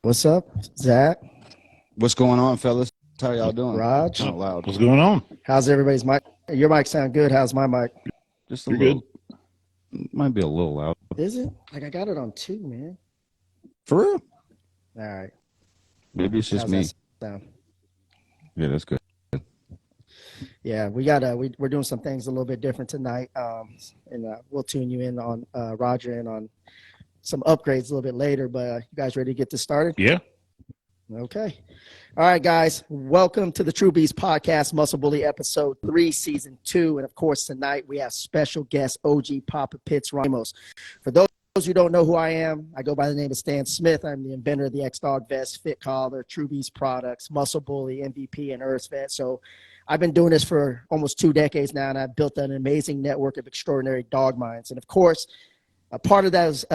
What's up, Zach? What's going on, fellas? How y'all doing? Raj? Kind of loud. What's going on? How's everybody's mic? Your mic sound good. How's my mic? Just a You're little. good. Might be a little loud. Is it? Like I got it on 2, man. For real? All right. Maybe it's just How's me. that sound? Yeah, that's good. Yeah, we're doing some things a little bit different tonight, and we'll tune you in on Roger and on some upgrades a little bit later. But you guys ready to get this started? Yeah. Okay. All right, guys. Welcome to the True Beast Podcast, Muscle Bully Episode 3, Season 2. And, of course, tonight we have special guest OG Papa Pitts Ramos. For those who don't know who I am, I go by the name of Stan Smith. I'm the inventor of the X-Dog Vest, Fit Collar, True Beast products, Muscle Bully, MVP, and Earth Vet. So I've been doing this for almost 2 decades now, and I've built an amazing network of extraordinary dog minds. And, of course, a part of that is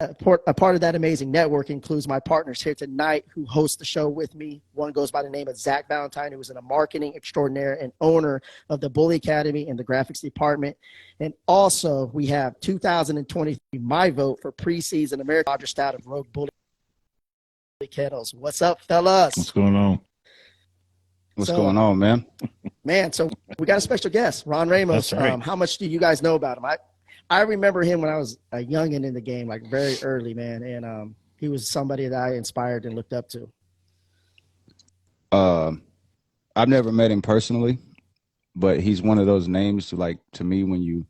a part of that amazing network includes my partners here tonight who host the show with me. One goes by the name of Zach Valentine, who is a marketing extraordinaire and owner of the Bully Academy in the graphics department. And also, we have 2023 My Vote for preseason American Dodger Stout of Rogue Bully Kennels. What's up, fellas? What's going on? What's going on, man? Man, so we got a special guest, Ron Ramos. That's right. How much do you guys know about him? I remember him when I was a youngin' in the game, like very early, man. And he was somebody that I inspired and looked up to. I've never met him personally, but he's one of those names to me when you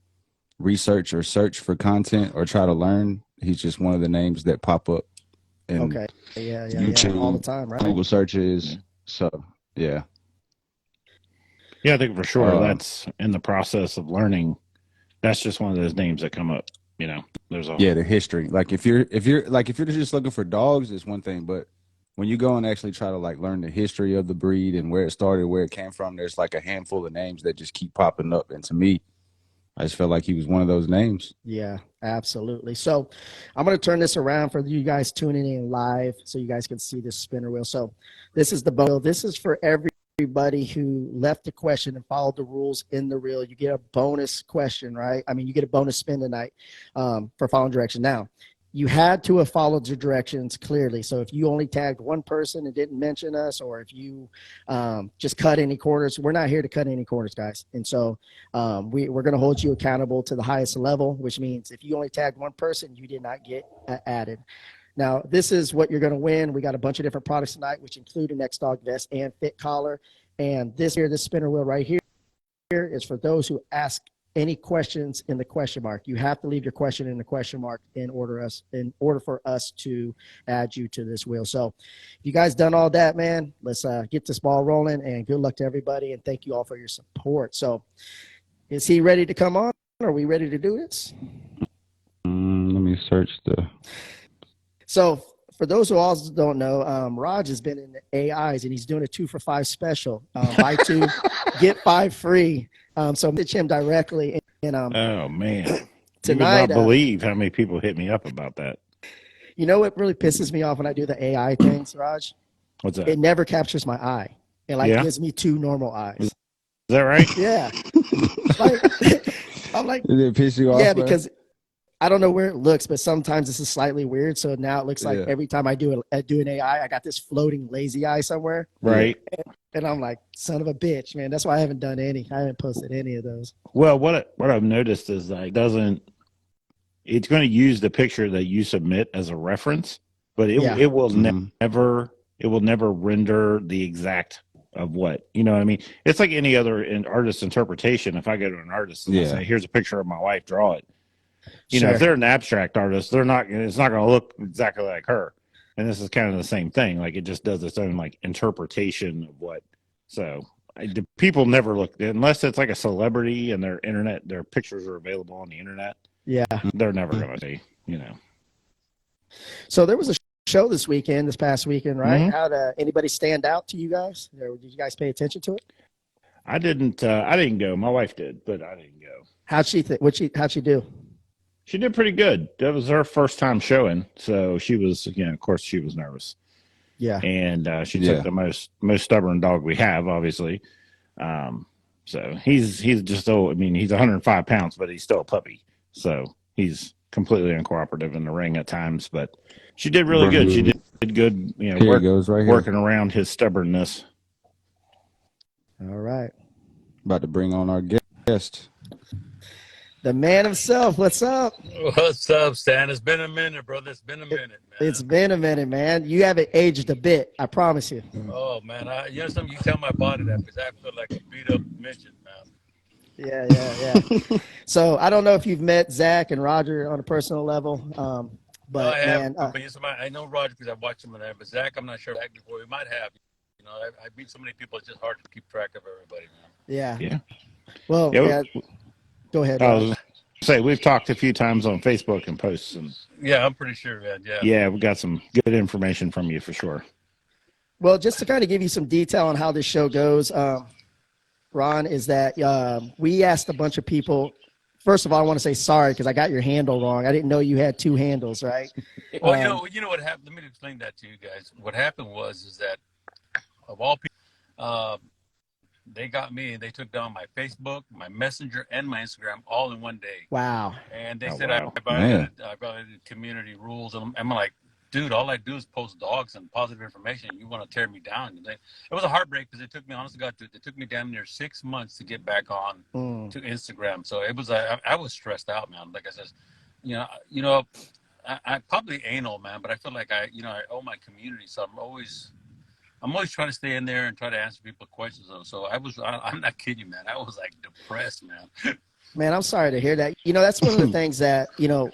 research or search for content or try to learn, he's just one of the names that pop up in Okay. Yeah. YouTube, All the time, right? Google searches. Yeah. So, yeah. Yeah, I think for sure that's in the process of learning. That's just one of those names that come up. You know, there's a The history. Like if you're just looking for dogs, it's one thing, but when you go and actually try to learn the history of the breed and where it started, where it came from, there's a handful of names that just keep popping up. And to me, I just felt like he was one of those names. Yeah, absolutely. So I'm going to turn this around for you guys tuning in live so you guys can see this spinner wheel. So this is the wheel. This is for everybody who left a question and followed the rules in the reel. You get a bonus question, right? I mean, you get a bonus spin tonight for following direction. Now, you had to have followed the directions clearly. So if you only tagged one person and didn't mention us, or if you just cut any corners, we're not here to cut any corners, guys. And so we're going to hold you accountable to the highest level, which means if you only tagged one person, you did not get added. Now, this is what you're going to win. We got a bunch of different products tonight, which include an X-Dog Vest and Fit Collar. And this spinner wheel right here is for those who ask any questions in the question mark. You have to leave your question in the question mark in order for us to add you to this wheel. So if you guys done all that, man, let's get this ball rolling, and good luck to everybody. And thank you all for your support. So is he ready to come on? Are we ready to do this? Let me search the... So for those who also don't know, Raj has been in the AIs, and he's doing a 2 for $5 special. Buy 2, get 5 free. So pitch him directly. And oh man, tonight, you would not believe how many people hit me up about that. You know what really pisses me off when I do the AI things, Raj? What's that? It never captures my eye. It gives me 2 normal eyes. Is that right? Yeah. I'm like, did it piss you off? Yeah, man? because I don't know where it looks, but sometimes this is slightly weird. So now it looks like every time I do an AI, I got this floating lazy eye somewhere. Right. And I'm like, son of a bitch, man. That's why I haven't done any. I haven't posted any of those. Well, what I've noticed is it's going to use the picture that you submit as a reference, but it will never render the exact of what, you know what I mean? It's like any other artist interpretation. If I go to an artist and I say, here's a picture of my wife, draw it. You know, if they're an abstract artist, it's not going to look exactly like her. And this is kind of the same thing. Like, it just does its own interpretation of what. So the people never look, unless it's like a celebrity and their pictures are available on the internet. Yeah. They're never going to see, you know. So there was a show this past weekend, right? Mm-hmm. How did anybody stand out to you guys? Or did you guys pay attention to it? I didn't go. My wife did, but I didn't go. How'd she do? She did pretty good. That was her first time showing, so she was, of course, she was nervous. Yeah, and she took the most stubborn dog we have, obviously. So he's just he's 105 pounds, but he's still a puppy. So he's completely uncooperative in the ring at times, but she did really good. She did good, Here he goes, right here. working around his stubbornness. All right. About to bring on our guest. The man himself. What's up? What's up, Stan? It's been a minute, brother. It's been a minute, man. It's been a minute, man. You haven't aged a bit. I promise you. Oh, man. You know something? You tell my body that because I feel like a beat up midget, man. Yeah. So I don't know if you've met Zach and Roger on a personal level, but No, I man, have. But I know Roger because I watched him in there. But Zach, I'm not sure. Zach before we might have. You know, I meet so many people. It's just hard to keep track of everybody, man. Yeah. Well, go ahead. I was going to say, we've talked a few times on Facebook and posts. And yeah, I'm pretty sure, man. Yeah, we got some good information from you for sure. Well, just to kind of give you some detail on how this show goes, Ron, is that we asked a bunch of people. First of all, I want to say sorry because I got your handle wrong. I didn't know you had two handles, right? Well, you know what happened. Let me explain that to you guys. What happened is that of all people, they got me and they took down my Facebook, my Messenger, and my Instagram all in one day. Wow. And they Oh, said wow. I violated community rules. And I'm like, dude, all I do is post dogs and positive information. You want to tear me down? It was a heartbreak because it took me, honestly, it took me damn near 6 months to get back on to Instagram. So it was, I was stressed out, man. Like I said, you know, I probably anal, man, but I feel like I owe my community. So I'm always trying to stay in there and try to answer people questions. So I'm not kidding you, man. I was like depressed, man. Man, I'm sorry to hear that. That's one of the things that,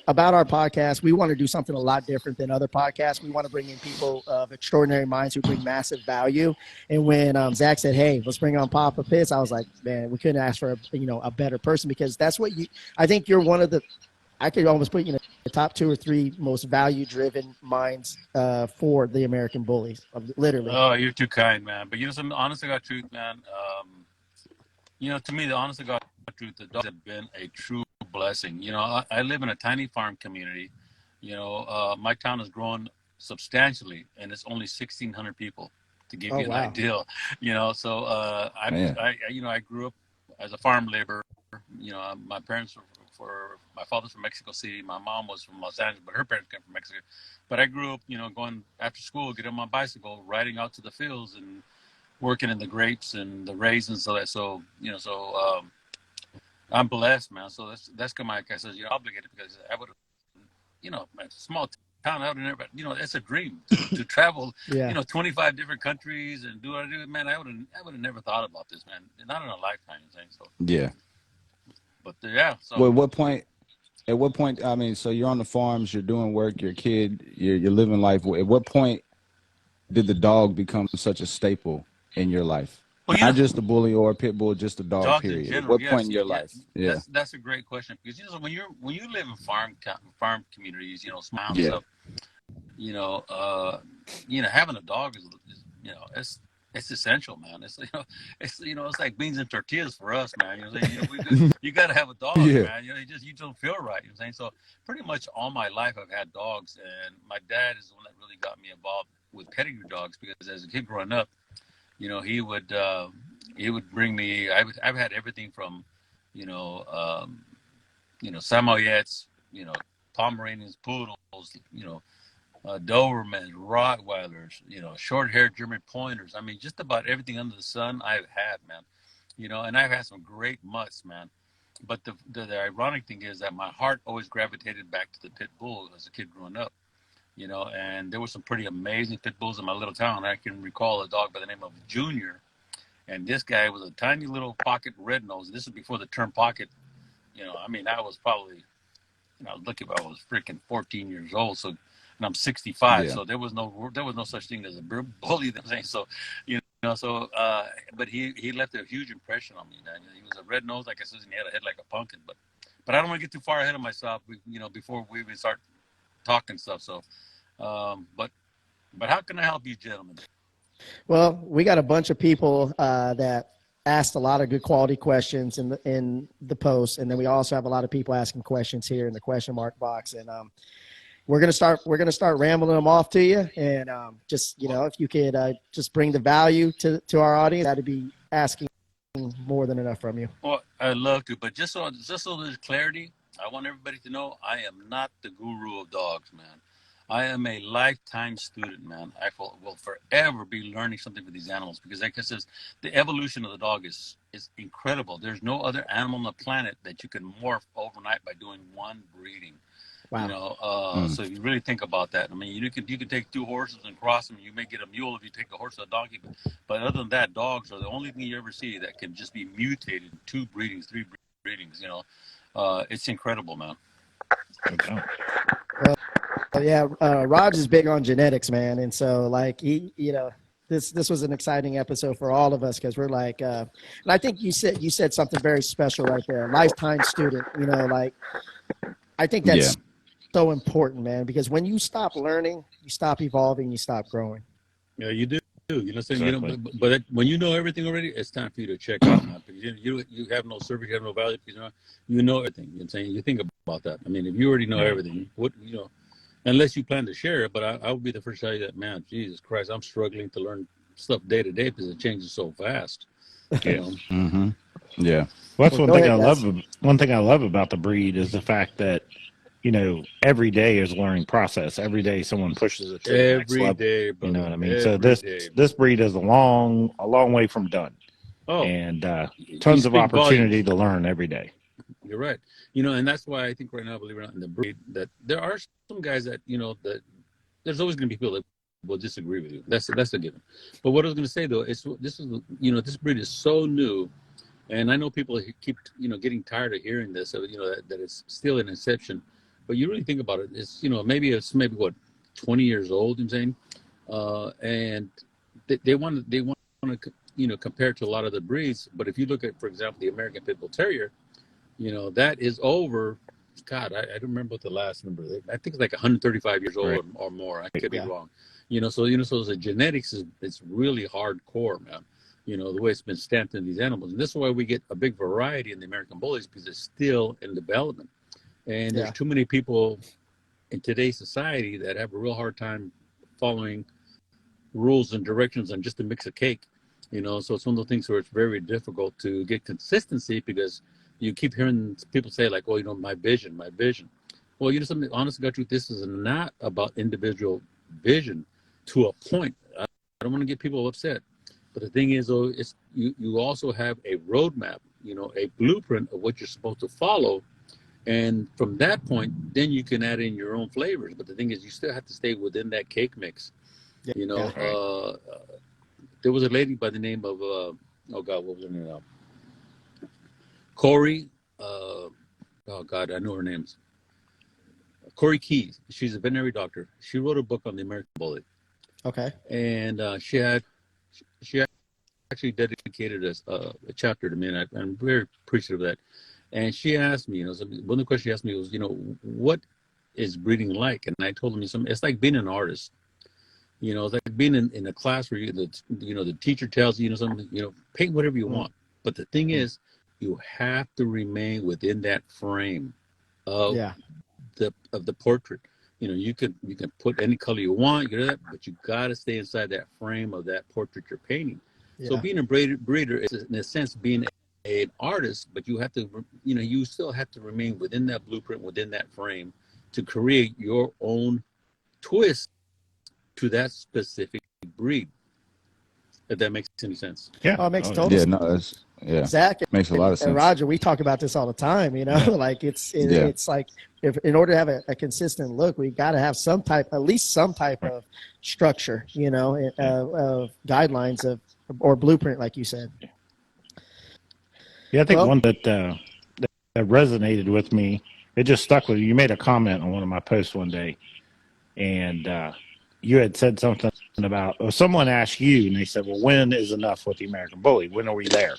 about our podcast. We want to do something a lot different than other podcasts. We want to bring in people of extraordinary minds who bring massive value. And when Zach said, hey, let's bring on Papa Pitts, I was like, man, we couldn't ask for a better person because that's what I think you're one of the, I could almost put you in the top 2 or 3 most value-driven minds for the American bullies, literally. Oh, you're too kind, man. But some honest to God truth, man. To me, the honest to God truth, the dogs have been a true blessing. I live in a tiny farm community. My town has grown substantially, and it's only 1,600 people. To give you an idea, So I grew up as a farm laborer. My parents were my father's from Mexico City. My mom was from Los Angeles, but her parents came from Mexico. But I grew up, going after school, get on my bicycle, riding out to the fields and working in the grapes and the raisins. So I'm blessed, man. So that's kind of like I said, obligated because I would have, a small town, I would have never, it's a dream to travel, 25 different countries and do what I do. Man, I would have never thought about this, man. Not in a lifetime, so. Yeah. But yeah. So well, at what point, I mean, so you're on the farms, you're doing work, you're a kid, you're living life. At what point did the dog become such a staple in your life? Well, not just a bully or a pit bull, just a dog, period. General, at what point in your life? Yeah. That's a great question because when you live in farm communities, small stuff, having a dog is it's essential, man. It's like beans and tortillas for us, man. You got to have a dog, man. You don't feel right. You know what I'm saying? So pretty much all my life I've had dogs, and my dad is the one that really got me involved with pedigree dogs because as a kid growing up, he would bring me. I've had everything from, Samoyeds, Pomeranians, poodles, Dobermans, Rottweilers, short-haired German pointers. I mean, just about everything under the sun I've had, man. And I've had some great mutts, man. But the ironic thing is that my heart always gravitated back to the pit bull as a kid growing up. And there were some pretty amazing pit bulls in my little town. I can recall a dog by the name of Junior. And this guy was a tiny little pocket red nose. This is before the term pocket. I was probably, I was freaking 14 years old. So, and I'm 65. Yeah. So there was no such thing as a bully. So, but he left a huge impression on me, man. He was a red nose, like I said, and he had a head like a pumpkin. But I don't want to get too far ahead of myself, before we even start talking stuff. So, but how can I help you, gentlemen? Well, we got a bunch of people that asked a lot of good quality questions in the post, and then we also have a lot of people asking questions here in the question mark box. And we're gonna start rambling them off to you, and just if you could just bring the value to our audience, that'd be asking more than enough from you. Well, I'd love to, but just so there's clarity, I want everybody to know I am not the guru of dogs, man. I am a lifetime student, man. I will forever be learning something with these animals because, like I says, the evolution of the dog is incredible. There's no other animal on the planet that you can morph overnight by doing one breeding. Wow. You know, so if you really think about that, I mean, you can take two horses and cross them. You may get a mule if you take a horse or a donkey, but other than that, dogs are the only thing you ever see that can just be mutated in 2 breedings, 3 breedings. You know, it's incredible, man. Okay. Yeah, Raj is big on genetics, man, and so like this was an exciting episode for all of us because we're like, and I think you said something very special right there, lifetime student. You know, like I think that's so important, man, because when you stop learning, you stop evolving, you stop growing. Yeah, you do. You know, so, Exactly. but when you know everything already, it's time for you to check out, man. Because you have no service, you have no value. You know everything. You know what I'm saying? You think about that. I mean, if you already know everything, what unless you plan to share it. But I would be the first to tell you that, man, Jesus Christ, I'm struggling to learn stuff day to day because it changes so fast. Yeah. You know? Mm-hmm. Yeah. Well, that's Well, one thing ahead, I guys. love. One thing I love about the breed is the fact that every day is a learning process. Every day someone pushes it to the next Every level. day, brother. You know what I mean? So Every day. this breed is a long way from done, Oh, and you tons of speak opportunity volumes. to learn every day. You're right. You know, and that's why I think right now, believe it or not, in the breed, that there are some guys that that there's always going to be people that will disagree with you. That's a given. But what I was going to say though is this breed is so new, and I know people keep getting tired of hearing this. So that it's still in inception, but you really think about it, it's maybe what 20 years old. I'm saying, and they want to compare to a lot of the breeds. But if you look at, for example, the American Pit Bull Terrier, that is over. God, I don't remember what the last number. I think it's like 135 years old Right. or more. I could be Yeah. wrong. So the genetics it's really hardcore, man. The way it's been stamped in these animals, and this is why we get a big variety in the American Bullies because it's still in development. And there's too many people in today's society that have a real hard time following rules and directions on just a mix of cake. So it's one of the things where it's very difficult to get consistency because you keep hearing people say like, "Oh, my vision, my vision." Well, something. Honest to God, truth, this is not about individual vision to a point. I don't want to get people upset, but the thing is, though, it's you also have a roadmap, a blueprint of what you're supposed to follow, and from that point, then you can add in your own flavors. But the thing is, you still have to stay within that cake mix. There was a lady by the name of oh God, what was her name now? Corey. Oh God, I know her name's Corey Keys. She's a veterinary doctor. She wrote a book on the American Bully. Okay. And she actually dedicated a chapter to me, and I'm very appreciative of that. And she asked me, one of the questions she asked me was, what is breeding like? And I told them, it's like being an artist. It's like being in a class where the teacher tells you, something, paint whatever you want. But the thing is, you have to remain within that frame of the portrait. You can put any color you want, but you got to stay inside that frame of that portrait you're painting. So being a breeder is, in a sense, being an artist, but you have to, you still have to remain within that blueprint, within that frame, to create your own twist to that specific breed. If that makes any sense. Yeah. Oh, it makes total sense. Yeah, no, that's Zach makes a lot of and sense. Roger, we talk about this all the time. Like it's like if in order to have a consistent look, we got to have at least some type of structure, of guidelines or blueprint, like you said. Yeah, I think one that resonated with me. It just stuck with me. You made a comment on one of my posts one day, and you had said something about, or someone asked you, and they said, "Well, when is enough with the American Bully? When are we there?"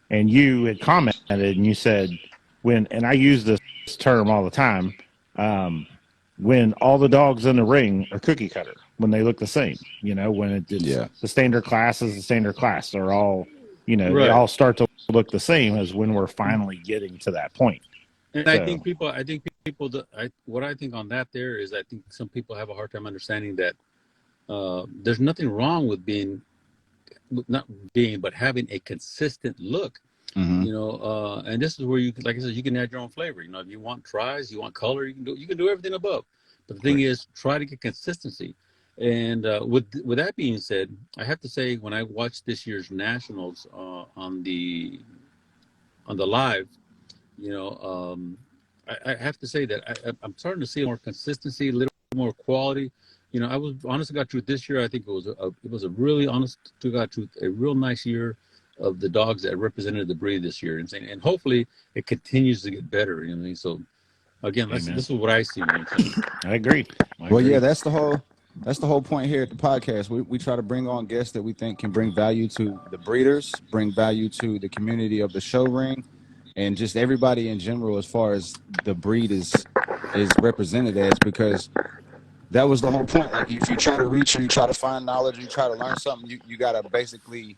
And you had commented, and you said, "When," and I use this term all the time, when all the dogs in the ring are cookie cutter, when they look the same. When it's the standard class is the standard class. They're all, they all start to look the same as when we're finally getting to that point. And so, I think people, what I think on that there is, I think some people have a hard time understanding that there's nothing wrong with having a consistent look. Mm-hmm. And this is where you, like I said, you can add your own flavor. If you want tries, you want color, you can do everything above. But the thing is, try to get consistency. And with that being said, I have to say, when I watched this year's nationals on the live, I have to say that I'm starting to see more consistency, a little more quality. I was honest to God truth this year. I think it was a really honest to God truth, a real nice year of the dogs that represented the breed this year, and hopefully it continues to get better. So again, this is what I see. I agree. Well, yeah, that's the whole point here at the podcast. We try to bring on guests that we think can bring value to the breeders, bring value to the community of the show ring, and just everybody in general as far as the breed is represented as, because that was the whole point. Like, if you try to reach or you try to find knowledge, you try to learn something, you got to basically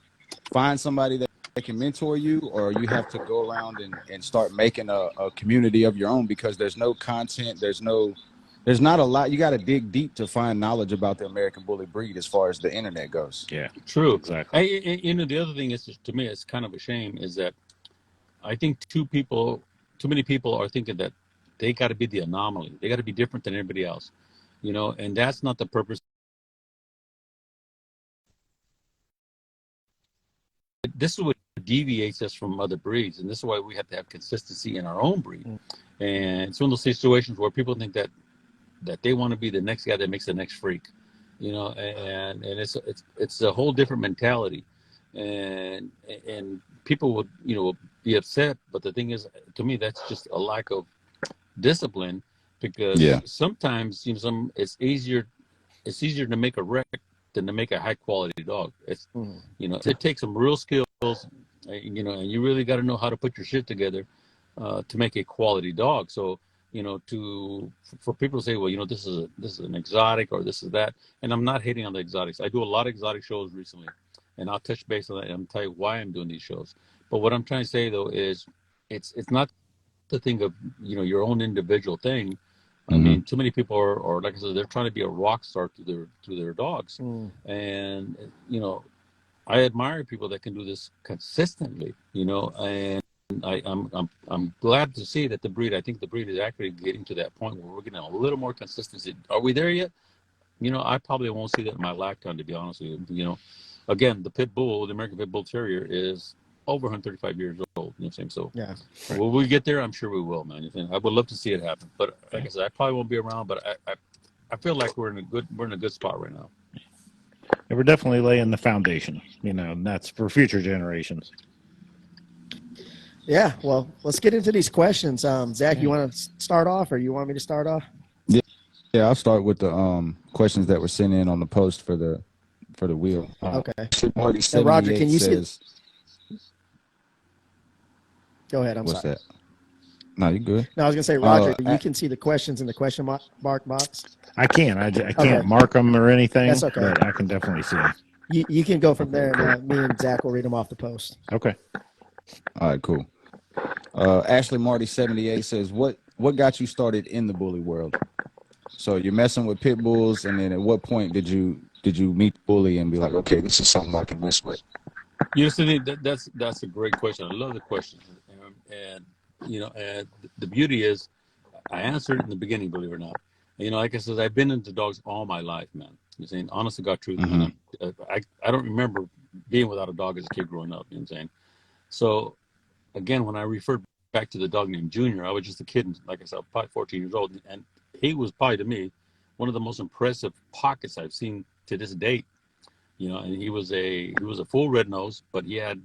find somebody that can mentor you, or you have to go around and start making a community of your own, because there's no content, there's not a lot. You got to dig deep to find knowledge about the American Bully breed as far as the internet goes. Yeah, true. Exactly. The other thing is, to me, it's kind of a shame, is that I think too many people are thinking that they got to be the anomaly. They got to be different than everybody else, and that's not the purpose. This is what deviates us from other breeds, and this is why we have to have consistency in our own breed. And it's one of those situations where people think that they want to be the next guy that makes the next freak, and it's a whole different mentality, and people would be upset. But the thing is, to me, that's just a lack of discipline, because sometimes it's easier to make a wreck than to make a high quality dog. It takes some real skills, and you really got to know how to put your shit together to make a quality dog. So for people to say, well, this is an exotic, or this is that, and I'm not hating on the exotics. I do a lot of exotic shows recently, and I'll touch base on that, and I'm tell you why I'm doing these shows. But what I'm trying to say, though, is it's not the thing of your own individual thing. I mean, too many people are, like I said, they're trying to be a rock star through their dogs, and I admire people that can do this consistently, and I'm glad to see that I think the breed is actually getting to that point where we're getting a little more consistency. Are we there yet? I probably won't see that in my lifetime, to be honest with you. Again, the American Pit Bull Terrier is over 135 years old. You know what I'm saying? So yeah, will we get there? I'm sure we will, man. I would love to see it happen, but like I said, I probably won't be around. But I feel like we're in a good spot right now. And we're definitely laying the foundation, and that's for future generations. Yeah, well, let's get into these questions. Zach, you want to start off, or you want me to start off? Yeah, I'll start with the questions that were sent in on the post for the wheel. Okay. And Roger, can you see? Go ahead. I'm what's sorry. that? No, you good. No, I was gonna say, Roger, you can see the questions in the question mark box. I can. I can't mark them or anything. That's okay. But I can definitely see them. You can go from there, and me and Zach will read them off the post. Okay. All right, cool. Ashley Marty 78 says, what got you started in the bully world? So you're messing with pit bulls, and then at what point did you meet the bully and be like, okay, this is something I can mess with? That's a great question. I love the question, and and the beauty is, I answered it in the beginning, believe it or not. Like I said, I've been into dogs all my life, man. You're saying, honest to God, truth, man. I don't remember being without a dog as a kid growing up. You know what I'm saying? So, again, when I referred back to the dog named Junior, I was just a kid, like I said, probably 14 years old, and he was probably, to me, one of the most impressive pockets I've seen to this date. And he was a full red nose, but he had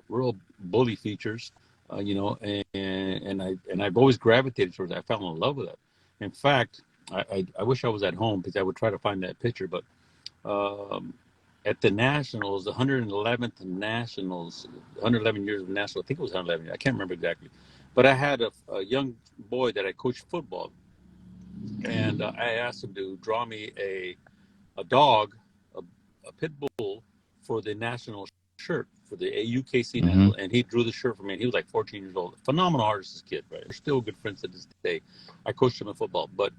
real bully features. And I've always gravitated towards that. I fell in love with it. In fact, I wish I was at home, because I would try to find that picture. But at the Nationals, the 111th Nationals, 111 years of Nationals, I think it was 111. I can't remember exactly. But I had a young boy that I coached football, and I asked him to draw me a dog, a pit bull, for the national shirt, for the UKC national, and he drew the shirt for me. And he was like 14 years old. Phenomenal artist, this kid, right? We're still good friends to this day. I coached him in football. But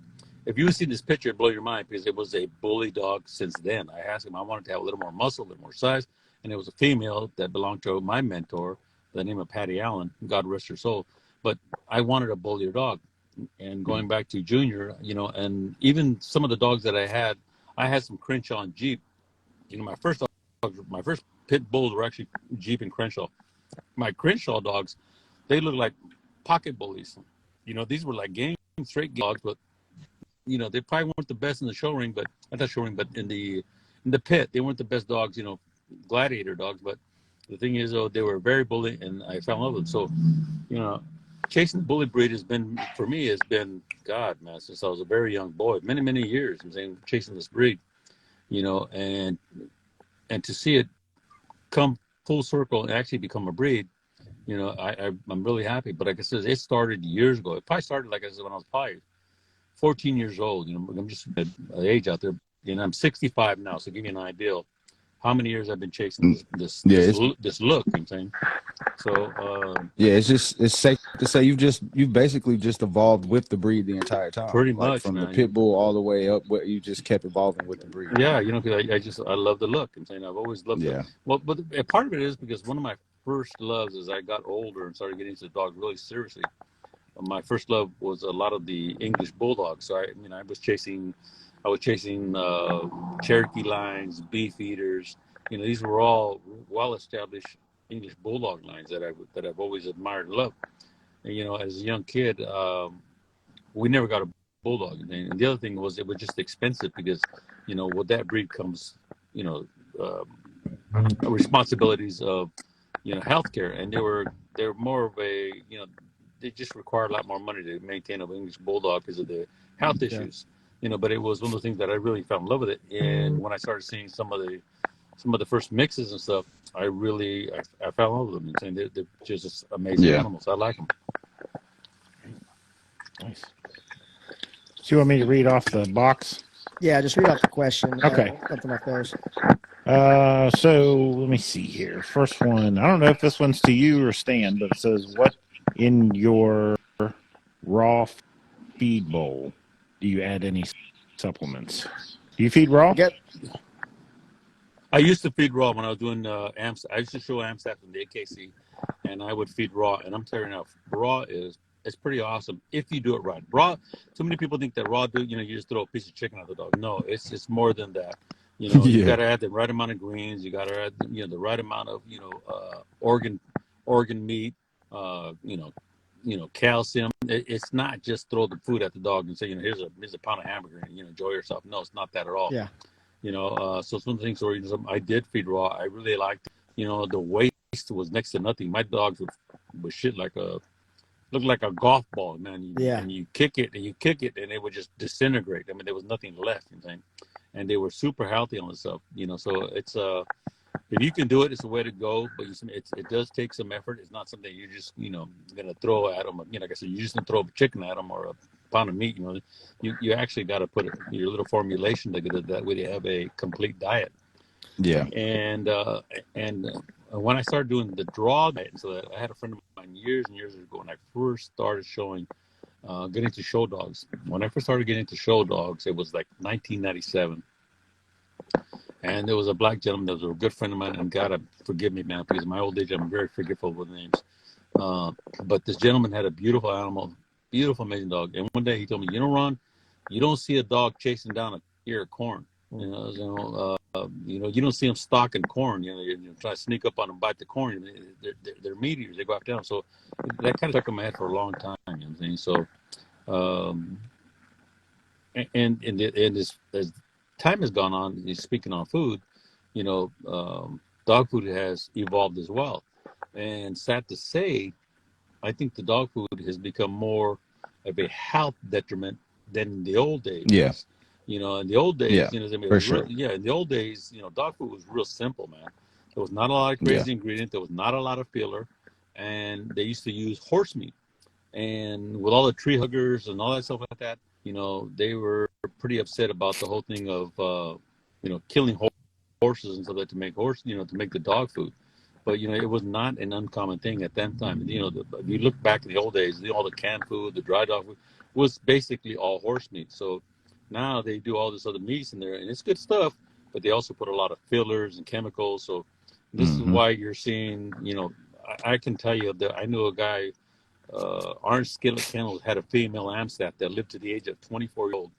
if you see this picture, it'd blow your mind, because it was a bully dog since then. I asked him, I wanted to have a little more muscle, a little more size, and it was a female that belonged to my mentor, the name of Patty Allen, God rest her soul. But I wanted a bullier dog. And going back to Junior, and even some of the dogs that I had some Crenshaw and Jeep. My first pit bulls were actually Jeep and Crenshaw. My Crenshaw dogs, they look like pocket bullies. These were like game straight dogs, but they probably weren't the best in the show ring, but not show ring, but in the pit, they weren't the best dogs, gladiator dogs. But the thing is, though, they were very bully, and I fell in love with them. So, chasing the bully breed has been God, man, since I was a very young boy, many, many years. I'm saying chasing this breed, and to see it come full circle and actually become a breed, I'm really happy. But like I said, it started years ago. It probably started, like I said, when I was probably 14 years old. I'm just at age out there, and I'm 65 now. So give you an idea of how many years I've been chasing this look. I'm saying. So it's safe to say you've basically just evolved with the breed the entire time. Pretty like much, from man. the pit bull all the way up, where you just kept evolving with the breed. Yeah, because I love the look. I'm saying I've always loved it. Well, but a part of it is because one of my first loves as I got older and started getting into the dogs really seriously. My first love was a lot of the English bulldogs. So I was chasing Cherokee lines, beef eaters. These were all well-established English bulldog lines that I've always admired and loved. And as a young kid, we never got a bulldog. And the other thing was it was just expensive because, with that breed comes, responsibilities of, healthcare, and they were more of a, they just require a lot more money to maintain an English bulldog because of the health issues. But it was one of those things that I really fell in love with it. And when I started seeing some of the first mixes and stuff, I fell in love with them. And they're just amazing animals. I like them. Nice. So you want me to read off the box? Yeah, just read off the question. Okay. Something like those. So let me see here. First one. I don't know if this one's to you or Stan, but it says, what in your raw feed bowl do you add any supplements? Do you feed raw? I used to feed raw when I was doing AMSAT. I used to show AMSAT from the AKC, and I would feed raw. And I'm telling you now, raw it's pretty awesome if you do it right. Raw. So many people think that raw, you just throw a piece of chicken at the dog. No, it's more than that. You got to add the right amount of greens. You got to add, the right amount of, organ meat. Calcium. It's not just throw the food at the dog and say, here's a pound of hamburger and enjoy yourself. No, it's not that at all. Yeah. So some things where I did feed raw. I really liked. The waste was next to nothing. My dogs would shit looked like a golf ball, man. And you kick it and and it would just disintegrate. I mean, there was nothing left. And they were super healthy on stuff. So it's if you can do it, it's a way to go. But it does take some effort. It's not something you're just gonna throw at them. Like I said, you just gonna throw a chicken at them or a pound of meat. You actually got to put your little formulation together. That way they have a complete diet. Yeah. And when I started doing the draw diet, so that I had a friend of mine years and years ago when I first started getting into show dogs. When I first started getting into show dogs, it was like 1997. And there was a black gentleman that was a good friend of mine, and God, forgive me, man, because in my old age, I'm very forgetful with names. But this gentleman had a beautiful animal, beautiful, amazing dog. And one day he told me, Ron, you don't see a dog chasing down a ear of corn. You don't see them stalking corn. You try to sneak up on them, bite the corn. They're meat eaters. They go after them. So that kind of stuck in my head for a long time. You know what I'm saying? So, as time has gone on, speaking on food, dog food has evolved as well. And sad to say, I think the dog food has become more of a health detriment than in the old days. Yeah. In the old days, for sure. In the old days, dog food was real simple, man. There was not a lot of crazy ingredients. There was not a lot of filler. And they used to use horse meat. And with all the tree huggers and all that stuff like that, they were pretty upset about the whole thing of, killing horses and stuff like that to make to make the dog food. But, it was not an uncommon thing at that time. If you look back in the old days, all the canned food, the dry dog food was basically all horse meat. So now they do all this other meats in there, and it's good stuff, but they also put a lot of fillers and chemicals. So this is why you're seeing, I can tell you that I knew a guy, Orange Skillet Kennel, had a female Amstaff that lived to the age of 24 years old.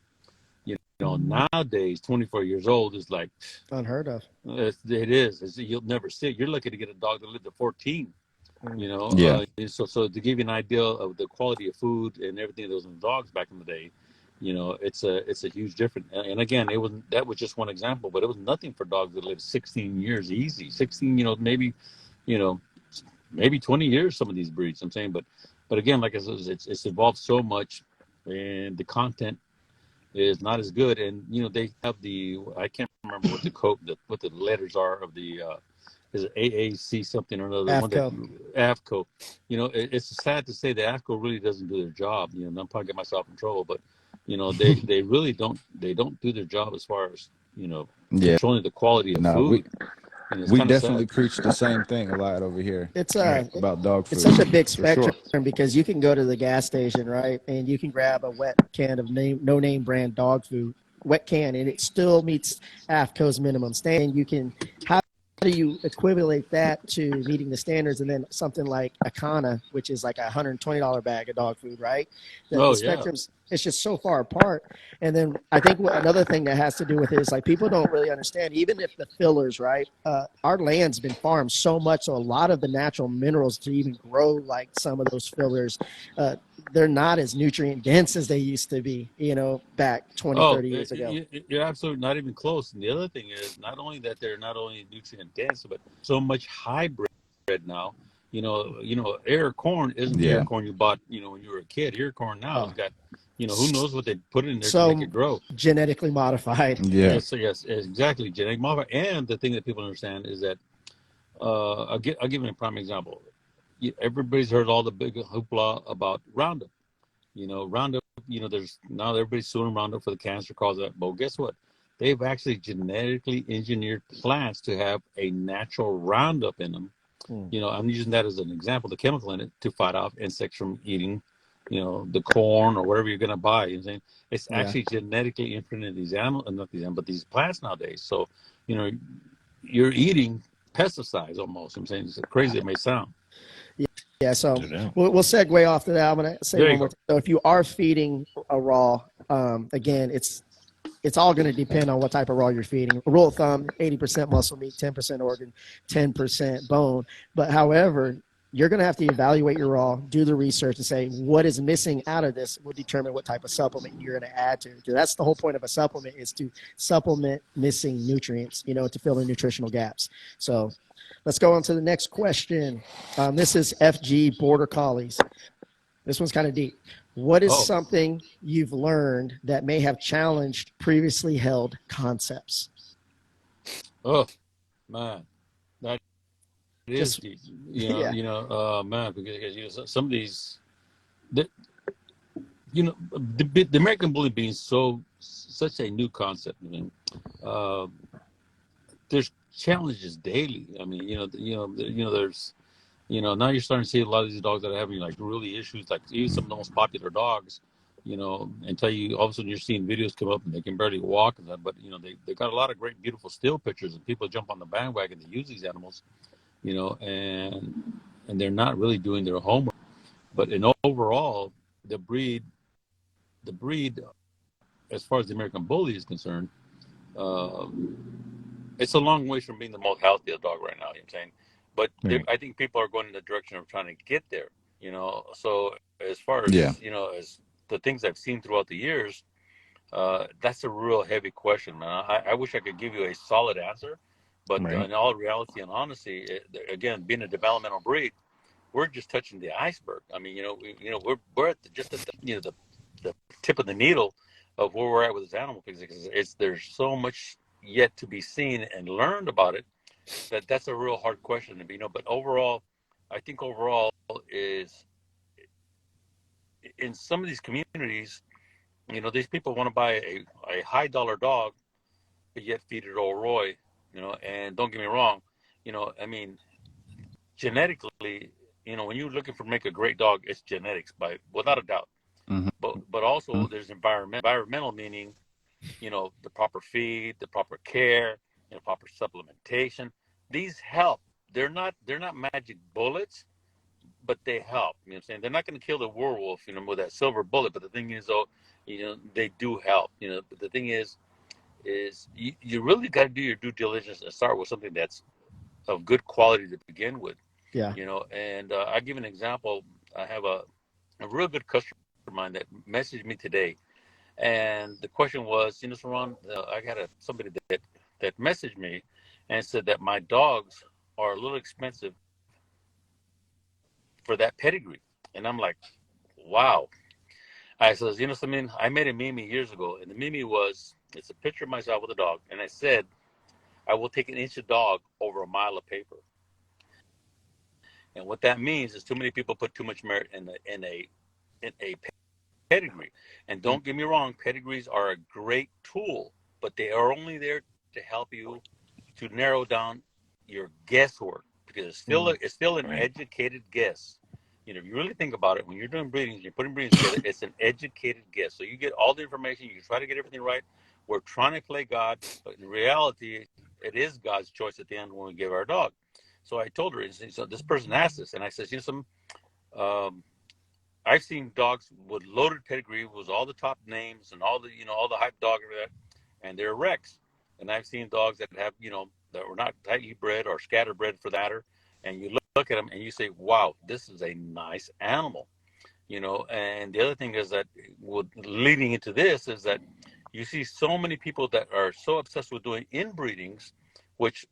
You know, nowadays 24 years old is like unheard of. it is. You'll never see it. You're lucky to get a dog that lived to 14. You know, Yeah. so to give you an idea of the quality of food and everything that was in the dogs back in the day, you know, it's a huge difference. And again, that was just one example, but it was nothing for dogs that lived 16 years easy. 16, you know, maybe 20 years. Some of these breeds, I'm saying, but again, like I said, it's evolved so much, and the content is not as good. And you know, they have I can't remember what the code, what the letters are of the. Is it AAC something or another? AFCO. AFCO. You know, it's sad to say that AFCO really doesn't do their job. You know, I'm probably get myself in trouble, but you know, they really don't do their job as far as, you know, Yeah. controlling the quality of No, food. And it's we kind of definitely sad. preach the same thing a lot over here It's about dog food. it's such a big for sure. spectrum because you can go to the gas station, right, and you can grab a wet can of no name brand dog food, wet can, and it still meets AFCO's minimum standard. You can how do you equivalent that to meeting the standards, and then something like Akana, which is like a $120 bag of dog food, right? The Oh yeah. spectrums, it's just so far apart. And then I think another thing that has to do with it is like people don't really understand, even if the fillers, right? Our land's been farmed so much, so a lot of the natural minerals to even grow like some of those fillers, they're not as nutrient dense as they used to be, you know, back 20, 30 years ago. You're absolutely not even close. And the other thing is not only that they're not only nutrient dense, but so much hybrid now. Air corn isn't the air Yeah. corn you bought, you know, when you were a kid. Air corn now has got, you know, who knows what they put in there to So make it grow. genetically modified. Yeah. Yes, exactly. Genetic modifier. And the thing that people understand is that I'll give you a prime example. Everybody's heard all the big hoopla about Roundup. You know, Roundup, you know, there's now everybody's suing Roundup for the cancer cause of that. But guess what? They've actually genetically engineered plants to have a natural Roundup in them. You know, I'm using that as an example, the chemical in it, to fight off insects from eating, you know, the corn or whatever you're going to buy. You know what I'm saying? It's actually genetically imprinted these animals, not these animals, but these plants nowadays. So, you know, you're eating pesticides almost. I'm saying, it's crazy it may sound. Yeah, so we'll segue off to that. I'm going to say one more thing. So if you are feeding a raw, again, it's all going to depend on what type of raw you're feeding. Rule of thumb, 80% muscle meat, 10% organ, 10% bone. But however, you're going to have to evaluate your raw, do the research, and say what is missing out of this will determine what type of supplement you're going to add to it. Because that's the whole point of a supplement, is to supplement missing nutrients, you know, to fill in nutritional gaps. So let's go on to the next question. This is FG Border Collies. This one's kind of deep. What is something you've learned that may have challenged previously held concepts? Oh, man, that is deep. Man, because you know, some of these, you know, the American bully being such a new concept. I mean, there's challenges daily. I mean, there's, you know, now you're starting to see a lot of these dogs that are having like really issues, like even some of the most popular dogs, you know, until you all of a sudden you're seeing videos come up and they can barely walk and that, but you know, they got a lot of great, beautiful still pictures, and people jump on the bandwagon to use these animals, you know, and they're not really doing their homework. But in overall, the breed, as far as the American bully is concerned, it's a long way from being the most healthiest dog right now. You know what I'm saying? But I think people are going in the direction of trying to get there, you know. So as far as, you know, as the things I've seen throughout the years, that's a real heavy question, man. I wish I could give you a solid answer, but in all reality and honesty, again, being a developmental breed, we're just touching the iceberg. I mean, we're at just at the tip of the needle of where we're at with this animal, because there's so much yet to be seen and learned about it. That's a real hard question to be, but overall, I think overall is in some of these communities, you know, these people want to buy a high dollar dog, but yet feed it old Roy, you know. And don't get me wrong, you know, I mean, genetically, you know, when you're looking for make a great dog, it's genetics, without a doubt. Mm-hmm. But also there's environmental, meaning, you know, the proper feed, the proper care, you know, proper supplementation. These help they're not magic bullets, but they help. You know what I'm saying? They're not going to kill the werewolf, with that silver bullet. But the thing is, though, they do help. But the thing is you really got to do your due diligence and start with something that's of good quality to begin with. Yeah. And I give an example. I have a real good customer of mine that messaged me today, and the question was, Saran, I got somebody that messaged me and said that my dogs are a little expensive for that pedigree, and I'm like, wow. I says, something? I made a meme years ago, and the meme it's a picture of myself with a dog, and I said, I will take an inch of dog over a mile of paper. And what that means is too many people put too much merit in a pedigree. And don't get me wrong, pedigrees are a great tool, but they are only there to help you to narrow down your guesswork, because it's still an educated guess. If you really think about it, when you're doing breedings, you're putting breedings together, it's an educated guess. So you get all the information, you try to get everything right. We're trying to play God, but in reality, it is God's choice at the end when we give our dog. So I told her, so this person asked this, and I said, um, I've seen dogs with loaded pedigree with all the top names and all the hype dog and that, and they're wrecks. And I've seen dogs that have, that were not tightly bred or scatterbred for that, and you look at them and you say, wow, this is a nice animal. And the other thing is that leading into this is that you see so many people that are so obsessed with doing inbreedings, which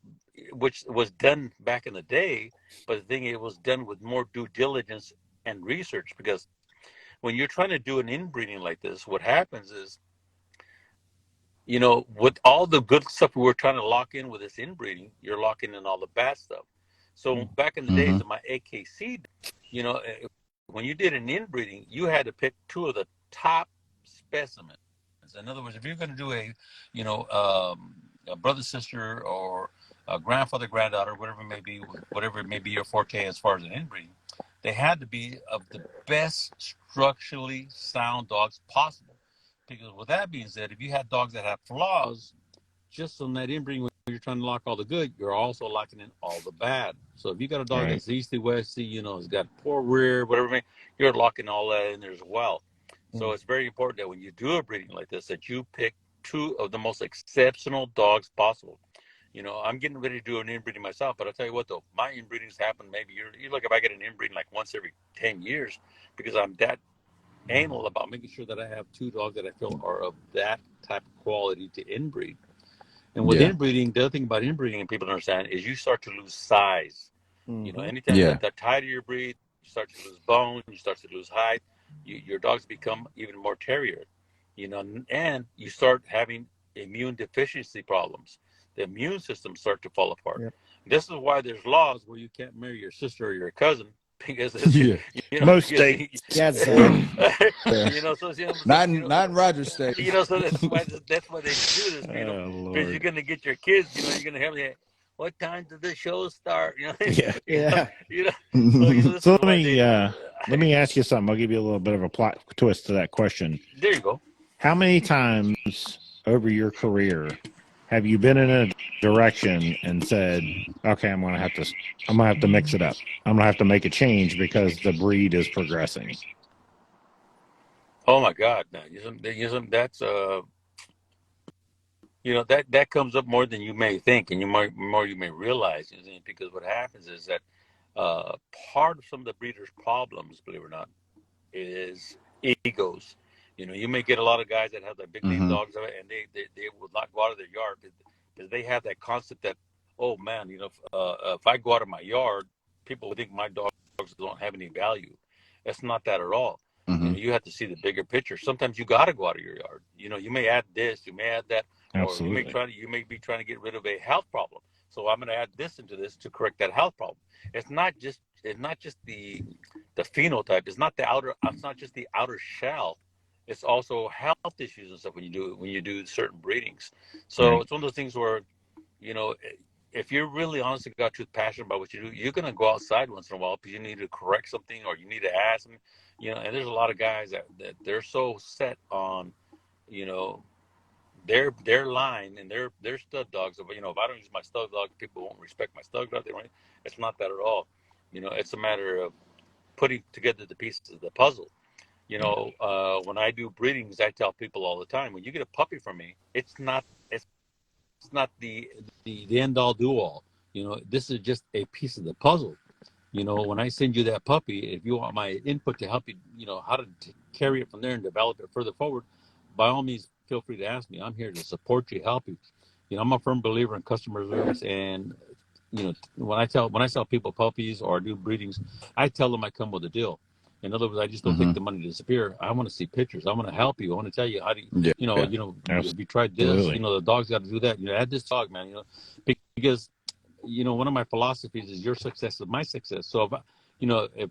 was done back in the day, but the thing, it was done with more due diligence and research, because when you're trying to do an inbreeding like this, what happens is, with all the good stuff we were trying to lock in with this inbreeding, you're locking in all the bad stuff. So back in the days of my AKC, when you did an inbreeding, you had to pick two of the top specimens. In other words, if you're going to do a brother, sister, or a grandfather, granddaughter, whatever it may be your forte as far as an inbreeding, they had to be of the best structurally sound dogs possible. Because with that being said, if you had dogs that have flaws, just on that inbreeding, when you're trying to lock all the good, you're also locking in all the bad. So if you got a dog that's easty, westy, it's got poor rear, whatever, you're locking all that in there as well. So it's very important that when you do a breeding like this, that you pick two of the most exceptional dogs possible. I'm getting ready to do an inbreeding myself, but I'll tell you what, though, my inbreedings happen maybe you look, if I get an inbreeding like once every 10 years, because I'm that anal about making sure that I have two dogs that I feel are of that type of quality to inbreed. And with inbreeding, the other thing about inbreeding, and people don't understand, is you start to lose size. Anytime that tighter your breed, you start to lose bone, you start to lose height, your dogs become even more terrier. And you start having immune deficiency problems. The immune system start to fall apart. Yep. This is why there's laws where you can't marry your sister or your cousin, because Most states. Yes. Not in Rogers State. So that's why they do this, because you're gonna get your kids, you're gonna have what time did the show start? Yeah. So let me ask you something. I'll give you a little bit of a plot twist to that question. There you go. How many times over your career have you been in a direction and said, okay, I'm gonna have to mix it up. I'm gonna have to make a change because the breed is progressing? Oh my God! That's that comes up more than you may think, and more you may realize. Because what happens is that part of some of the breeders' problems, believe it or not, is egos. You may get a lot of guys that have the big name dogs, and they will not go out of their yard because they have that concept that, oh man, if I go out of my yard, people would think my dogs don't have any value. That's not that at all. You have to see the bigger picture. Sometimes you got to go out of your yard. You may add this, you may add that, Absolutely. or you may be trying to get rid of a health problem. So I'm going to add this into this to correct that health problem. It's not just the phenotype. It's not just the outer shell. It's also health issues and stuff when you do certain breedings. So it's one of those things where, if you're really honest to God, truth, passionate about what you do, you're going to go outside once in a while because you need to correct something or you need to ask them. And there's a lot of guys that they're so set on, their line and their stud dogs. If I don't use my stud dog, people won't respect my stud dog. They won't. It's not that at all. It's a matter of putting together the pieces of the puzzle. When I do breedings, I tell people all the time, when you get a puppy from me, it's not the end all do all. This is just a piece of the puzzle. When I send you that puppy, if you want my input to help you, how to carry it from there and develop it further forward, by all means, feel free to ask me. I'm here to support you, help you. I'm a firm believer in customer service, and when I sell people puppies or do breedings, I tell them I come with a deal. In other words, I just don't take the money to disappear. I want to see pictures. I want to help you. I want to tell you how to, have you tried this? The dog's got to do that. Add this dog, man. Because one of my philosophies is your success is my success. So if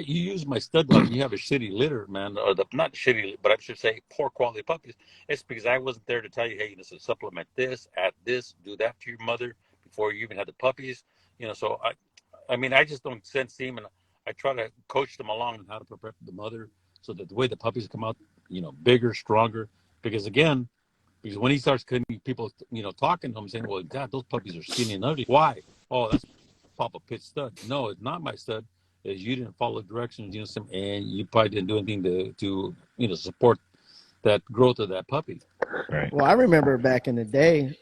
you use my stud dog and you have a shitty litter, man, or not shitty, but I should say poor quality puppies, it's because I wasn't there to tell you, hey, you need to supplement this, add this, do that to your mother before you even had the puppies. So I just don't send semen. I try to coach them along on how to prepare the mother so that the way the puppies come out, bigger, stronger. Because when he starts getting people, talking to him saying, well, God, those puppies are skinny and ugly. Why? Oh, that's Papa Pitt's stud. No, it's not my stud. Is you didn't follow directions, and you probably didn't do anything to support that growth of that puppy. Right. Well, I remember back in the day,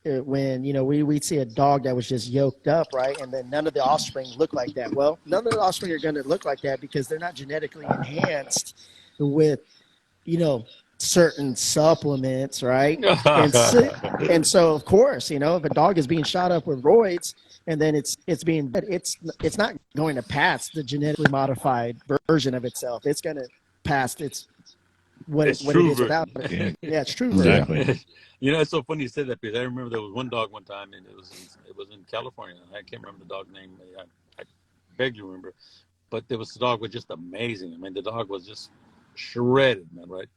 when we'd see a dog that was just yoked up, right, and then none of the offspring look like that. Well, none of the offspring are going to look like that because they're not genetically enhanced with certain supplements, right? And so of course, if a dog is being shot up with roids and then it's not going to pass the genetically modified version of itself. It's going to pass what it is without it. Yeah, it's true. Exactly. It's so funny you said that because I remember there was one dog one time, and it was in California. And I can't remember the dog's name. I beg you remember, but there was the dog was just amazing. I mean, the dog was just shredded, man, right?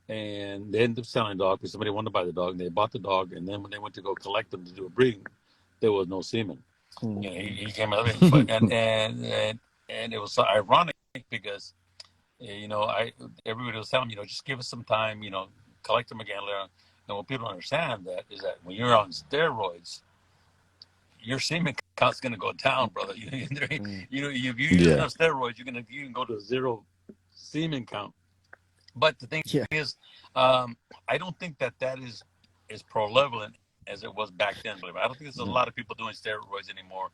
And they ended up selling the dog because somebody wanted to buy the dog, and they bought the dog. And then when they went to go collect them to do a breeding, there was no semen. He came out of it, and it was so ironic because everybody was telling me, just give us some time, collect them again later on. And what people don't understand is that when you're on steroids, your semen count's going to go down, brother. If you use enough steroids, you can go to zero semen count. But the thing is, I don't think that is prevalent as it was back then. I don't think there's a lot of people doing steroids anymore.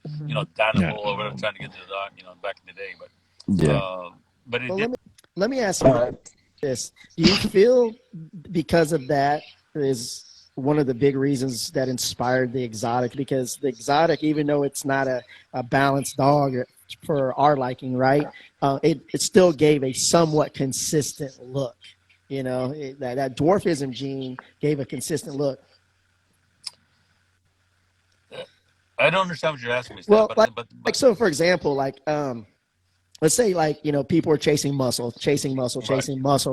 Dynamo or whatever, trying to get to the dog, back in the day. But let me ask you this: do you feel because of that is one of the big reasons that inspired the exotic? Because the exotic, even though it's not a balanced dog for our liking, right? It still gave a somewhat consistent look. That dwarfism gene gave a consistent look. I don't understand what you're asking me. Well, so for example, let's say people are chasing muscle,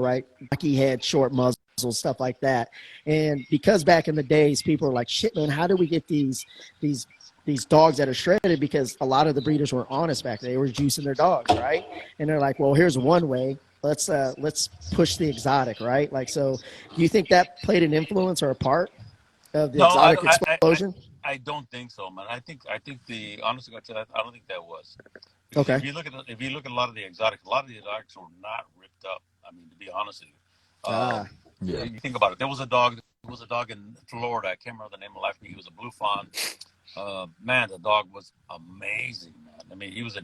right? Rocky head, short muzzle, stuff like that. And because back in the days, people are like, shit, man, how do we get these dogs that are shredded? Because a lot of the breeders were honest back then. They were juicing their dogs, right? And they're like, well, here's one way. Let's push the exotic, right? So do you think that played an influence or a part of the exotic explosion? I don't think so, man. I think honestly, I don't think that was. Okay. If you look at a lot of the exotics, were not ripped up. I mean, to be honest with you, you think about it. There was a dog in Florida. I can't remember the name of life. He was a blue fawn. Man, the dog was amazing, man. I mean, he was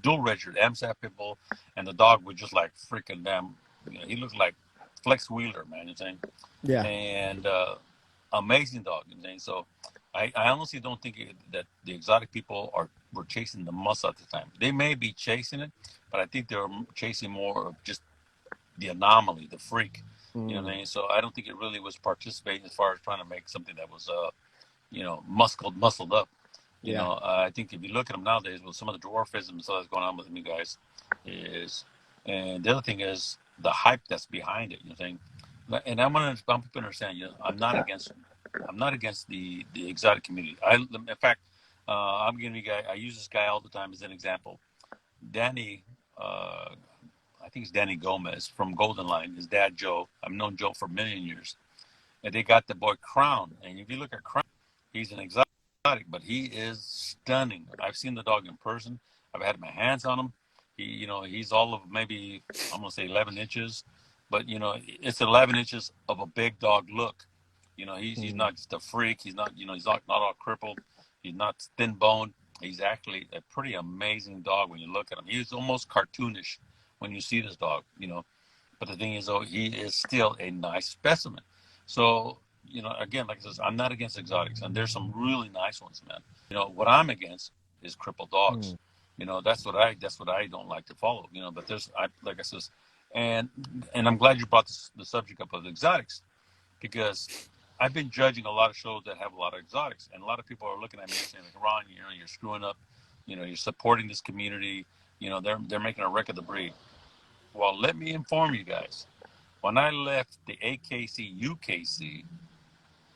dual registered AMSAT pit bull, and the dog was just like freaking damn. He looked like Flex Wheeler, man. You know what I'm saying? Yeah. And amazing dog. You know what I'm saying? So I honestly don't think that the exotic people were chasing the muscle at the time. They may be chasing it, but I think they were chasing more of just the anomaly, the freak. You know what I mean? So I don't think it really was participating as far as trying to make something that was muscled up. I think if you look at them nowadays with some of the dwarfism and stuff that's going on with you guys and the other thing is the hype that's behind it. You know what I'm saying? And I'm people understand. I'm not against the exotic community. In fact, I'm giving you guy. I use this guy all the time as an example. Danny, I I think it's Danny Gomez from Golden Line. His dad, Joe. I've known Joe for a million years. And they got the boy Crown. And if you look at Crown, he's an exotic, but he is stunning. I've seen the dog in person. I've had my hands on him. He's all of maybe, I'm going to say 11 inches. But, it's 11 inches of a big dog look. He's not just a freak. He's not, he's not all crippled. He's not thin boned. He's actually a pretty amazing dog when you look at him. He's almost cartoonish when you see this dog, But the thing is, though, he is still a nice specimen. So, again, like I said, I'm not against exotics, and there's some really nice ones, man. What I'm against is crippled dogs. That's what I don't like to follow. But like I said, and I'm glad you brought the subject up of exotics, because I've been judging a lot of shows that have a lot of exotics, and a lot of people are looking at me and saying, like, Ron, you're screwing up. You're supporting this community. They're making a wreck of the breed. Well, let me inform you guys. When I left the AKC UKC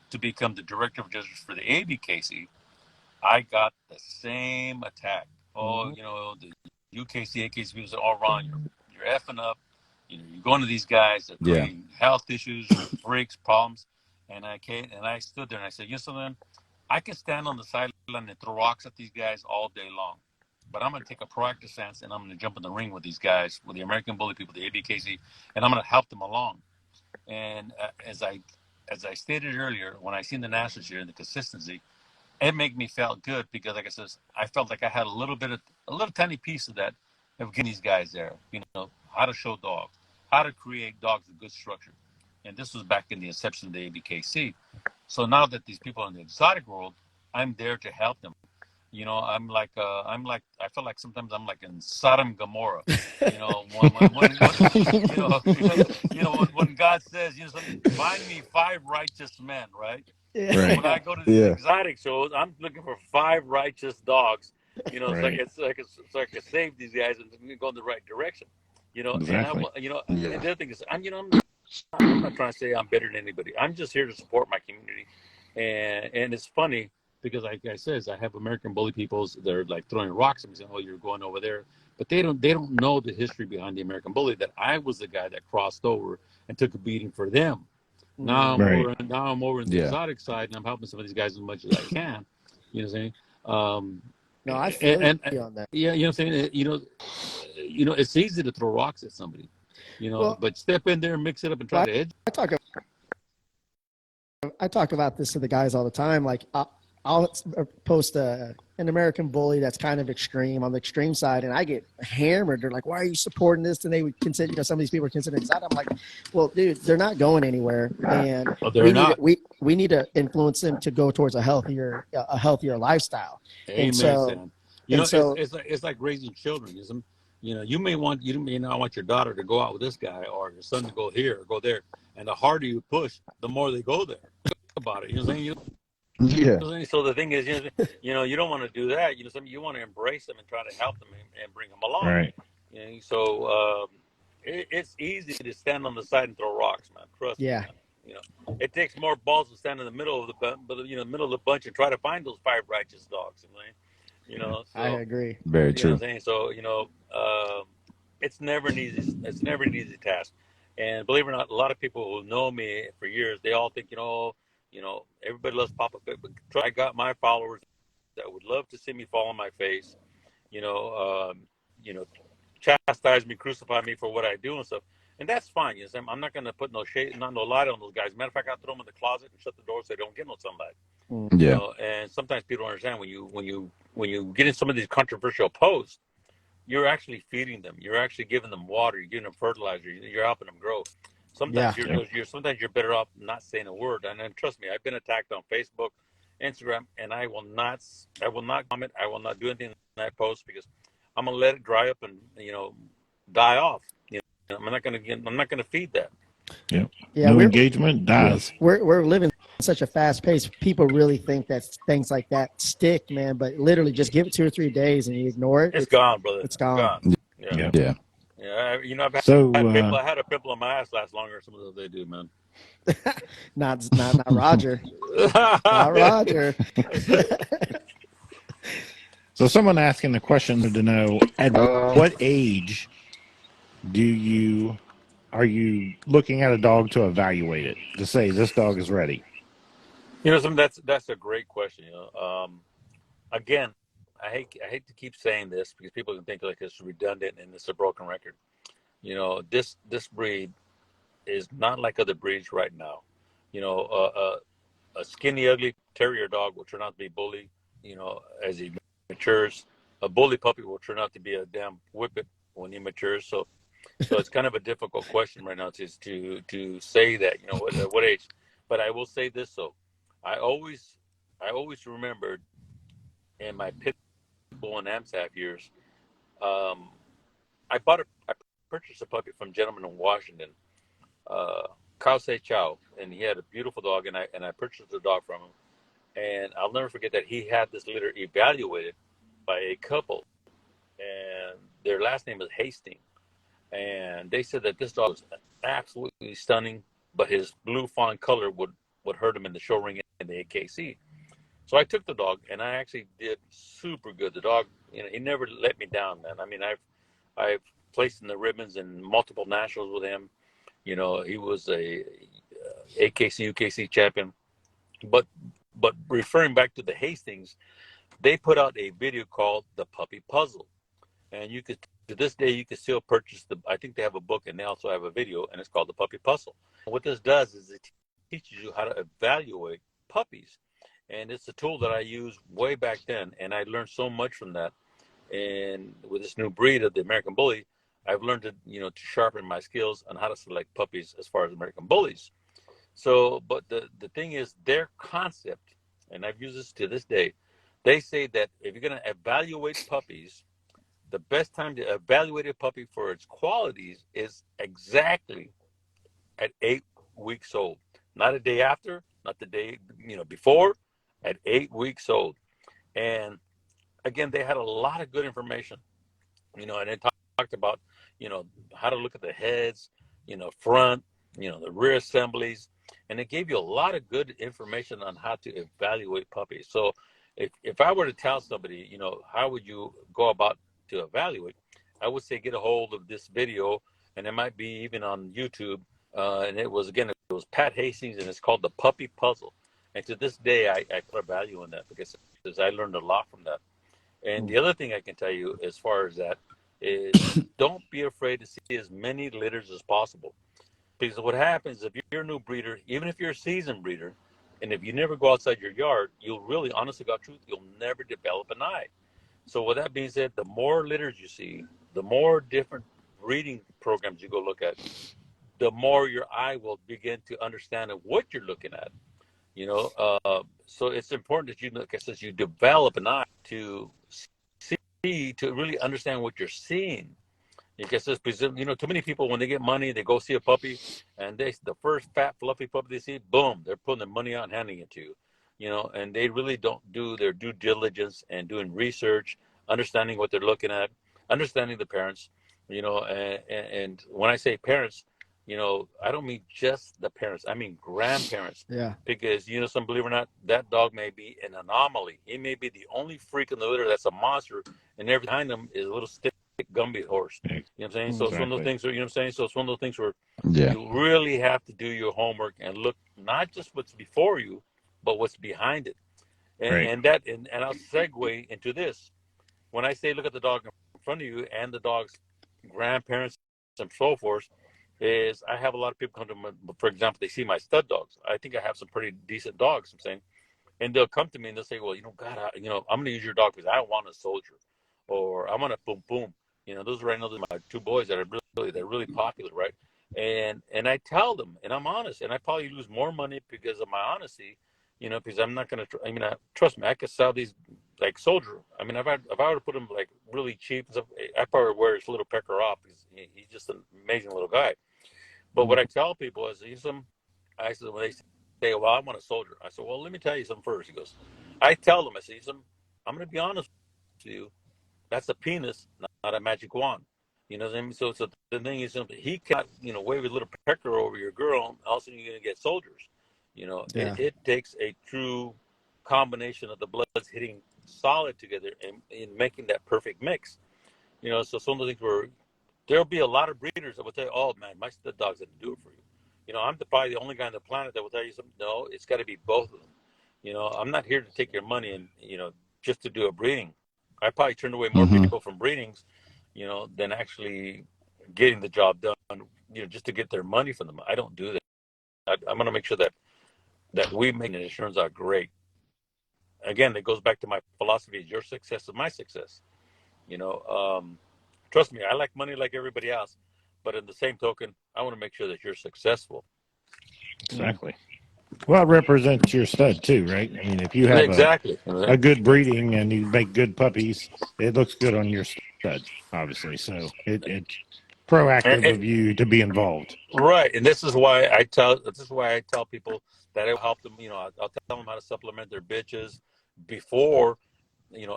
to become the director of justice for the ABKC, I got the same attack. The UKC, AKC people said, "Oh, Ron, you're effing up. You're going to these guys. They're creating health issues, breaks, problems." And I stood there and I said, something? I can stand on the sideline and throw rocks at these guys all day long, but I'm going to take a proactive stance and I'm going to jump in the ring with these guys, with the American Bully people, the ABKC, and I'm going to help them along. And as I stated earlier, when I seen the nationals here and the consistency, it made me feel good, because, like I said, I felt like I had a little tiny piece of that, of getting these guys there. How to show dogs, how to create dogs with good structure. And this was back in the inception of the ABKC. So now that these people are in the exotic world, I'm there to help them. I feel like sometimes I'm like in Sodom and Gomorrah. When God says, find me 5 righteous men, right? Yeah. Right. When I go to these exotic shows, I'm looking for 5 righteous dogs. Right. It's like I can save these guys and go in the right direction. Exactly. And the other thing is, I'm not trying to say I'm better than anybody. I'm just here to support my community, and it's funny, because, like I says, I have American Bully peoples. They're like throwing rocks at me, saying, "Oh, you're going over there," but they don't know the history behind the American Bully. That I was the guy that crossed over and took a beating for them. Now I'm over in the exotic side, and I'm helping some of these guys as much as I can. You know what I'm saying? No, I feel you on that. Yeah, you know what I'm saying. It's easy to throw rocks at somebody. But step in there, mix it up, and try to edge. I talk about this to the guys all the time. Like, I'll post an American Bully that's kind of extreme on the extreme side, and I get hammered. They're like, "Why are you supporting this?" And they would consider, some of these people are considered exotic. I'm like, "Well, dude, they're not going anywhere, and we need to influence them to go towards a healthier lifestyle." Amen, and so, Sam. It's like raising children. You may not want your daughter to go out with this guy, or your son to go here or go there, and the harder you push, the more they go there. Think about it. You know what I'm saying? Yeah. So the thing is, you don't want to do that. You want to embrace them and try to help them and bring them along. Right. So it's easy to stand on the side and throw rocks, man. Trust me. Man. It takes more balls to stand in the middle of the bunch and try to find those 5 righteous dogs. So, I agree. Very true. You know what I'm saying? So it's never an easy task. And believe it or not, a lot of people who know me for years, they all think, everybody loves Papa. But I got my followers that would love to see me fall on my face, chastise me, crucify me for what I do and stuff. And that's fine. I'm not going to put no shade, no light on those guys. Matter of fact, I throw them in the closet and shut the door so they don't get no sunlight. Yeah. And sometimes people don't understand when you get in some of these controversial posts, you're actually feeding them. You're actually giving them water. You're giving them fertilizer. You're helping them grow. Sometimes you're better off not saying a word. And then trust me, I've been attacked on Facebook, Instagram, and I will not comment. I will not do anything in that post, because I'm gonna let it dry up and die off. I'm not gonna feed that. Yeah. Yeah. Engagement dies. We're living such a fast pace. People really think that things like that stick, man. But literally, just give it 2 or 3 days and you ignore it. It's gone, brother. It's gone. Yeah. I've had a pimple on my ass last longer than some of those they do, man. not Roger. Not Roger. So someone asking the question to know, at what age are you looking at a dog to evaluate it to say this dog is ready? That's a great question. Again, I hate to keep saying this because people can think like it's redundant and it's a broken record. This breed is not like other breeds right now. You know, a skinny, ugly terrier dog will turn out to be bully. As he matures, a bully puppy will turn out to be a damn whippet when he matures. So it's kind of a difficult question right now to say that what age. But I will say this though, I always I always remembered in my pit bull and Amstaff years, um, I purchased a puppy from a gentleman in Washington, uh, Kao Se Chow, and he had a beautiful dog, and I purchased the dog from him. And I'll never forget that he had this litter evaluated by a couple, and their last name is Hastings. And they said that this dog was absolutely stunning, but his blue fawn color would hurt him in the show ring in the AKC. So I took the dog, and I actually did super good. The dog, he never let me down, man. I mean, I've placed in the ribbons in multiple nationals with him. He was a AKC UKC champion. But referring back to the Hastings, they put out a video called "The Puppy Puzzle," and you could to this day you can still purchase the. I think they have a book and they also have a video, and it's called "The Puppy Puzzle." What this does is it teaches you how to evaluate puppies, and it's a tool that I used way back then, and I learned so much from that. And with this new breed of the American Bully, I've learned to sharpen my skills on how to select puppies as far as American Bullies. So, but the thing is, their concept, and I've used this to this day, they say that if you're going to evaluate puppies, the best time to evaluate a puppy for its qualities is exactly at 8 weeks old. Not a day after, not the day before, at 8 weeks old. And again, they had a lot of good information, and they talked about, how to look at the heads, front, the rear assemblies, and it gave you a lot of good information on how to evaluate puppies. So if I were to tell somebody, how would you go about to evaluate, I would say get a hold of this video, and it might be even on YouTube. And it was Pat Hastings, and it's called The Puppy Puzzle. And to this day, I put a value in that because I learned a lot from that. And the other thing I can tell you as far as that is don't be afraid to see as many litters as possible. Because what happens if you're a new breeder, even if you're a seasoned breeder, and if you never go outside your yard, you'll really, honestly, God truth, you'll never develop an eye. So with that being said, the more litters you see, the more different breeding programs you go look at, the more your eye will begin to understand what you're looking at. So it's important that like I said, you develop an eye to see, to really understand what you're seeing. Because too many people when they get money, they go see a puppy, and the first fat fluffy puppy they see, boom, they're putting the money out and handing it to you. And they really don't do their due diligence and doing research, understanding what they're looking at, understanding the parents. And when I say parents, I don't mean just the parents. I mean grandparents. Yeah. Because some believe it or not, that dog may be an anomaly. He may be the only freak in the litter that's a monster, and everything behind him is a little stick Gumby horse. You know what I'm saying? So it's one of those Exactly. things where, I'm saying? So it's one of those things where Yeah. you really have to do your homework and look not just what's before you, but what's behind it. Right. And I'll segue into this. When I say look at the dog in front of you and the dog's grandparents and so forth, is I have a lot of people come to me, for example, they see my stud dogs. I think I have some pretty decent dogs, I'm saying. And they'll come to me and they'll say, well, God, I'm going to use your dog because I want a soldier, or I want a boom boom. Those right now, those are my two boys that are they're really popular, right? And I tell them, and I'm honest, and I probably lose more money because of my honesty, because I'm not going to. Trust me, I could sell these like soldier. I mean, if I were to put them like really cheap, I probably wear his little pecker off because he's just an amazing little guy. But what I tell people is, I said when they say, "Well, I want a soldier," I said, "Well, let me tell you something first." He goes, "I tell them, I say, I'm going to be honest with you. That's a penis, not a magic wand. You know what I mean? So the thing is, he cannot, wave his little pecker over your girl, and all of a sudden you're going to get soldiers. Yeah. It takes a true combination of the bloods hitting solid together and in making that perfect mix. So some of the things were there'll be a lot of breeders that will tell you, "Oh man, my stud dogs didn't do it for you." I'm probably the only guy on the planet that will tell you something. No, it's got to be both of them. I'm not here to take your money and just to do a breeding. I probably turned away more Mm-hmm. people from breedings, than actually getting the job done. Just to get their money from them. I don't do that. I'm going to make sure that we make it. It turns out great. Again, it goes back to my philosophy: your success is my success. You know, trust me, I like money like everybody else, but in the same token, I want to make sure that you're successful. Exactly. Well, it represents your stud too, right? I mean, if you have Exactly. a good breeding and you make good puppies, it looks good on your stud, obviously. So it's proactive And, of you to be involved. right, and this is why I tell people that I will help them. I'll tell them how to supplement their bitches before,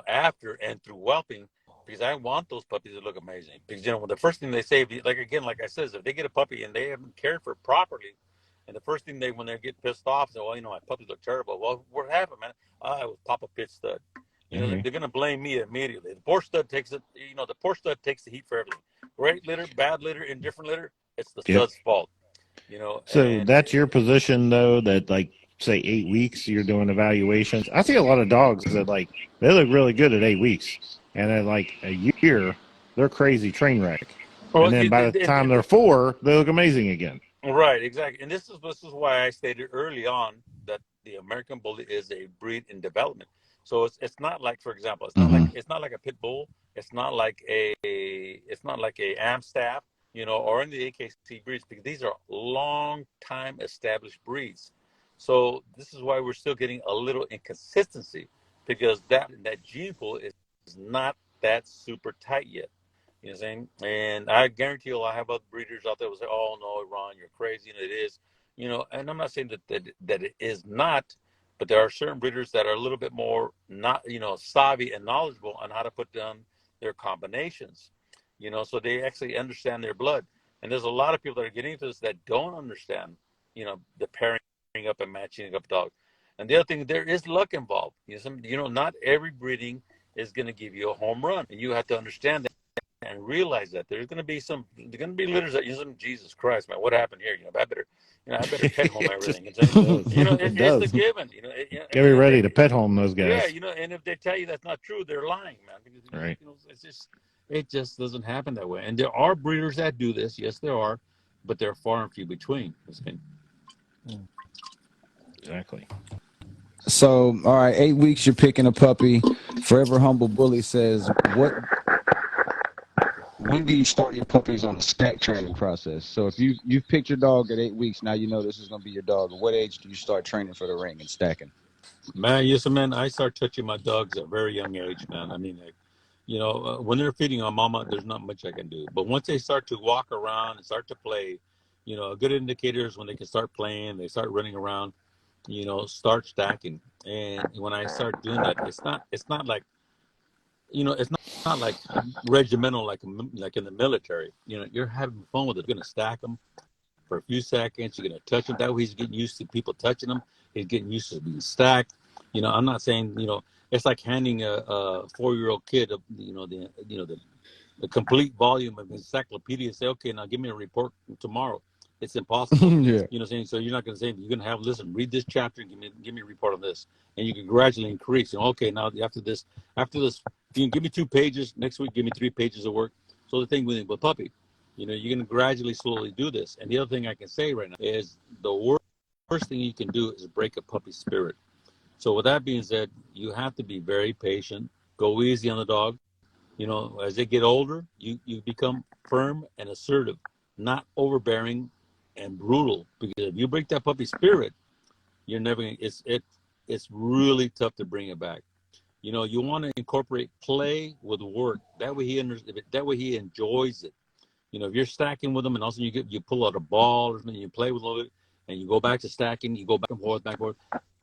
after and through whelping, because I want those puppies to look amazing. Because the first thing they say, like I said, if they get a puppy and they haven't cared for it properly, and the first thing when they get pissed off, say, "Well, my puppies look terrible." Well, what happened, man? It was Papa Pitch stud. Mm-hmm. They're gonna blame me immediately. The poor stud takes it. The poor stud takes the heat for everything. Great litter, bad litter, indifferent litter. It's the Yep. stud's fault. So And that's your position, though, that like say 8 weeks you're doing evaluations. I see a lot of dogs that like they look really good at 8 weeks, and then like a year they're crazy train wreck, well, and then by the time they're 4, they look amazing again. right, exactly. And this is why I stated early on that the American Bully is a breed in development. So it's not like, for example, Mm-hmm. it's not like a pit bull. It's not like a Amstaff, or any of the AKC breeds, because these are long time established breeds. So this is why we're still getting a little inconsistency, because that gene pool is not that super tight yet. You know what I'm saying? And I guarantee you, I have other breeders out there who say, "Oh no, Ron, you're crazy," and it is. And I'm not saying that it is not, but there are certain breeders that are a little bit more not, savvy and knowledgeable on how to put down their combinations. So they actually understand their blood. And there's a lot of people that are getting into this that don't understand, the pairing up and matching up dogs. And the other thing, there is luck involved. Not every breeding is going to give you a home run, and you have to understand that and realize that there's going to be litters that use them. Jesus Christ, man, what happened here? I better pet home everything. It does. It It's the does. given. Get me ready to pet home those guys. And if they tell you that's not true, they're lying, man. Because Right. it just doesn't happen that way. And there are breeders that do this. Yes, there are, but they're far and few between. Exactly. So, all right, 8 weeks you're picking a puppy. Forever Humble Bully says, when do you start your puppies on the stack training process? So if you've picked your dog at 8 weeks, now you know this is going to be your dog. At what age do you start training for the ring and stacking? Man, yes, man. I start touching my dogs at a very young age, man. I mean, like, when they're feeding on mama, there's not much I can do. But once they start to walk around and start to play, a good indicator is when they can start playing, they start running around, start stacking. And when I start doing that, it's not like, it's not like regimental, like in the military. You're having fun with it. You're going to stack them for a few seconds. You're going to touch him. That way he's getting used to people touching him. He's getting used to being stacked. I'm not saying, it's like handing a 4-year-old kid, the complete volume of encyclopedia and say, "Okay, now give me a report tomorrow." It's impossible. Yeah. You know what I'm saying? So you're not going to say, you're going to listen, read this chapter and give me a report on this. And you can gradually increase. Okay, now after this, you can give me 2 pages. Next week, give me 3 pages of work. So the thing with a puppy, you're going to gradually, slowly do this. And the other thing I can say right now is the worst thing you can do is break a puppy's spirit. So with that being said, you have to be very patient. Go easy on the dog. As they get older, you become firm and assertive, not overbearing and brutal. Because if you break that puppy's spirit, you're never gonna, it's really tough to bring it back. You want to incorporate play with work. That way he enjoys it. If you're stacking with them and also you pull out a ball or something, you play with a little bit, and you go back to stacking, you go back and forth.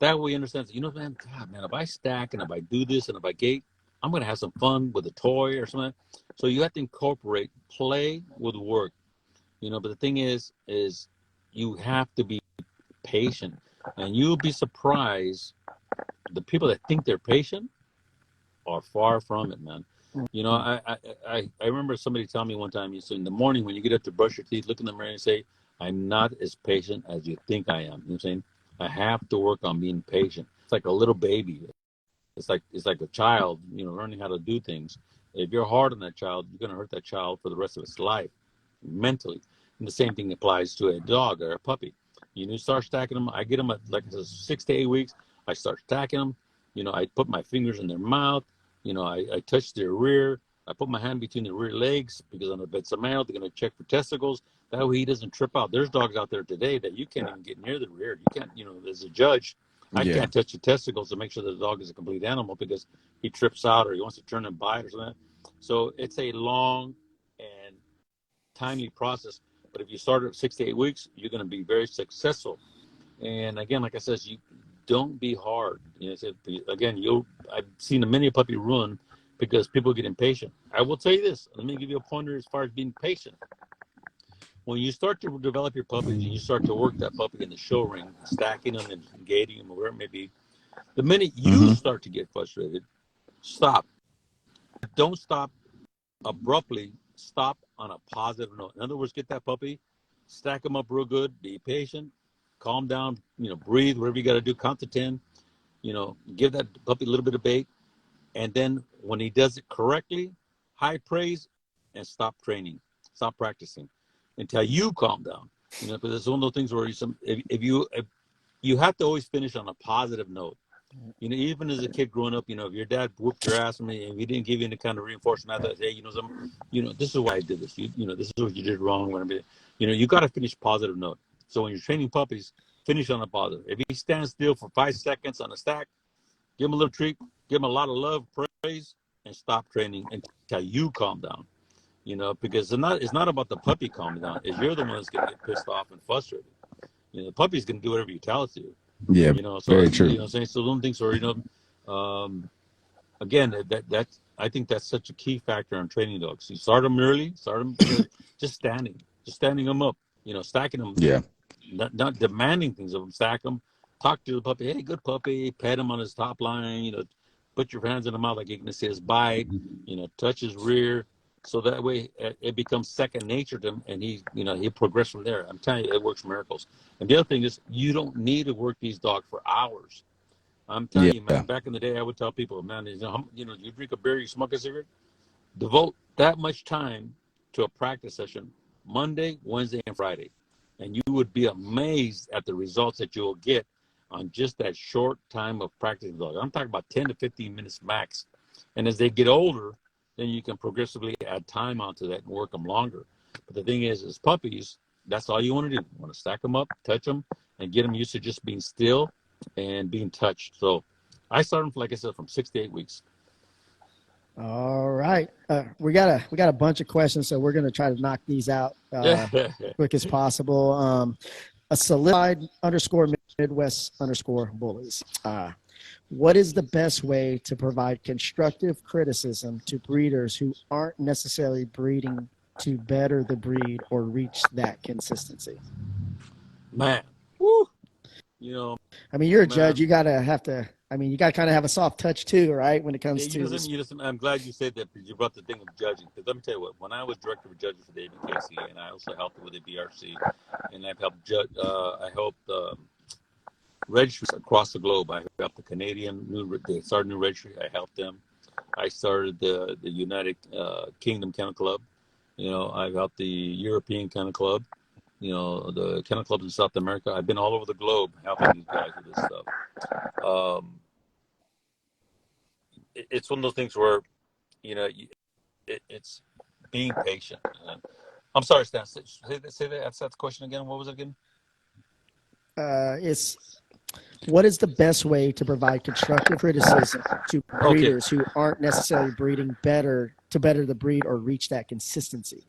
That way he understands, man, God, man, if I stack and if I do this and if I gate, I'm going to have some fun with a toy or something. So you have to incorporate play with work, but the thing is you have to be patient, and you'll be surprised. The people that think they're patient are far from it, man. You know, I remember somebody telling me one time, you said in the morning when you get up to brush your teeth, look in the mirror and say, I'm not as patient as you think I am. You know what I'm saying? I have to work on being patient. It's like a little baby. It's like a child, you know, learning how to do things. If you're hard on that child, you're going to hurt that child for the rest of its life, mentally. And the same thing applies to a dog or a puppy. You start stacking them. I get them at like 6 to 8 weeks. I start stacking them. You know, I put my fingers in their mouth. You know, I touch their rear. I put my hand between their rear legs because on the bed's a male. They're going to check for testicles. That way he doesn't trip out. There's dogs out there today that you can't even get near the rear. You can't, you know, as a judge, I Yeah. can't touch the testicles to make sure the dog is a complete animal because he trips out or he wants to turn and bite or something. So it's a long and timely process. But if you start at 6 to 8 weeks, you're going to be very successful. And again, like I said, you don't be hard. You know, again, I've seen a many puppy ruin because people get impatient. I will tell you this. Let me give you a pointer as far as being patient. When you start to develop your puppies and you start to work that puppy in the show ring, stacking them and gating them, or whatever it may be, the minute you start to get frustrated, stop. Don't stop abruptly. Stop on a positive note. In other words, get that puppy, stack them up real good, be patient, calm down, you know, breathe, whatever you got to do, count to 10, you know, give that puppy a little bit of bait. And then when he does it correctly, high praise and stop training, stop practicing until you calm down. You know, because it's one of those things where if you have to always finish on a positive note. You know, even as a kid growing up, you know, if your dad whooped your ass and he didn't give you any kind of reinforcement, that hey, this is why I did this. You know, this is what you did wrong. You know, you got to finish positive note. So when you're training puppies, finish on a positive. If he stands still for 5 seconds on a stack, give him a little treat, give him a lot of love, praise, and stop training until you calm down. You know, because it's not about the puppy calming down. It's you're the one that's going to get pissed off and frustrated. You know, the puppy's going to do whatever you tell it to. Yeah. You know, so Very you know true. what I'm saying. So those things are, again, that's I think that's such a key factor in training dogs. You start them early, start them just standing them up. You know, stacking them, Yeah. not demanding things of them. Stack them, talk to the puppy. Hey, good puppy. Pet him on his top line. You know, put your hands in the mouth like you can see his bite. You know, touch his rear. So that way it becomes second nature to him, and he'll progress from there. I'm telling you, it works miracles. And the other thing is, you don't need to work these dogs for hours. I'm telling you, Yeah. man, back in the day, I would tell people, man, you drink a beer, you smoke a cigarette, devote that much time to a practice session Monday, Wednesday, and Friday. And you would be amazed at the results that you'll get on just that short time of practicing dogs. I'm talking about 10 to 15 minutes max. And as they get older, then you can progressively add time onto that and work them longer. But the thing is, as puppies, that's all you want to do. You want to stack them up, touch them, and get them used to just being still and being touched. So I started, like I said, from 6 to 8 weeks. All right. We got a bunch of questions, so we're going to try to knock these out quick as possible. A solidified _ Midwest _ bullies. What is the best way to provide constructive criticism to breeders who aren't necessarily breeding to better the breed or reach that consistency? Man, woo, you know, I mean, you're a man, judge. You gotta kind of have a soft touch too, right? When it comes to this. I'm glad you said that because you brought the thing of judging. Because let me tell you what, when I was director of judges for the ABKC, and I also helped with the BRC, and I've helped registries across the globe. I helped the Canadian they started new registry. I helped them. I started the United Kingdom Kennel Club. You know, I've helped the European Kennel Club. You know, the kennel clubs in South America. I've been all over the globe helping these guys with this stuff. It's one of those things where, you know, it's being patient. I'm sorry, Stan. Say that. Ask that question again. What was it again? What is the best way to provide constructive criticism to breeders who aren't necessarily breeding to better the breed or reach that consistency?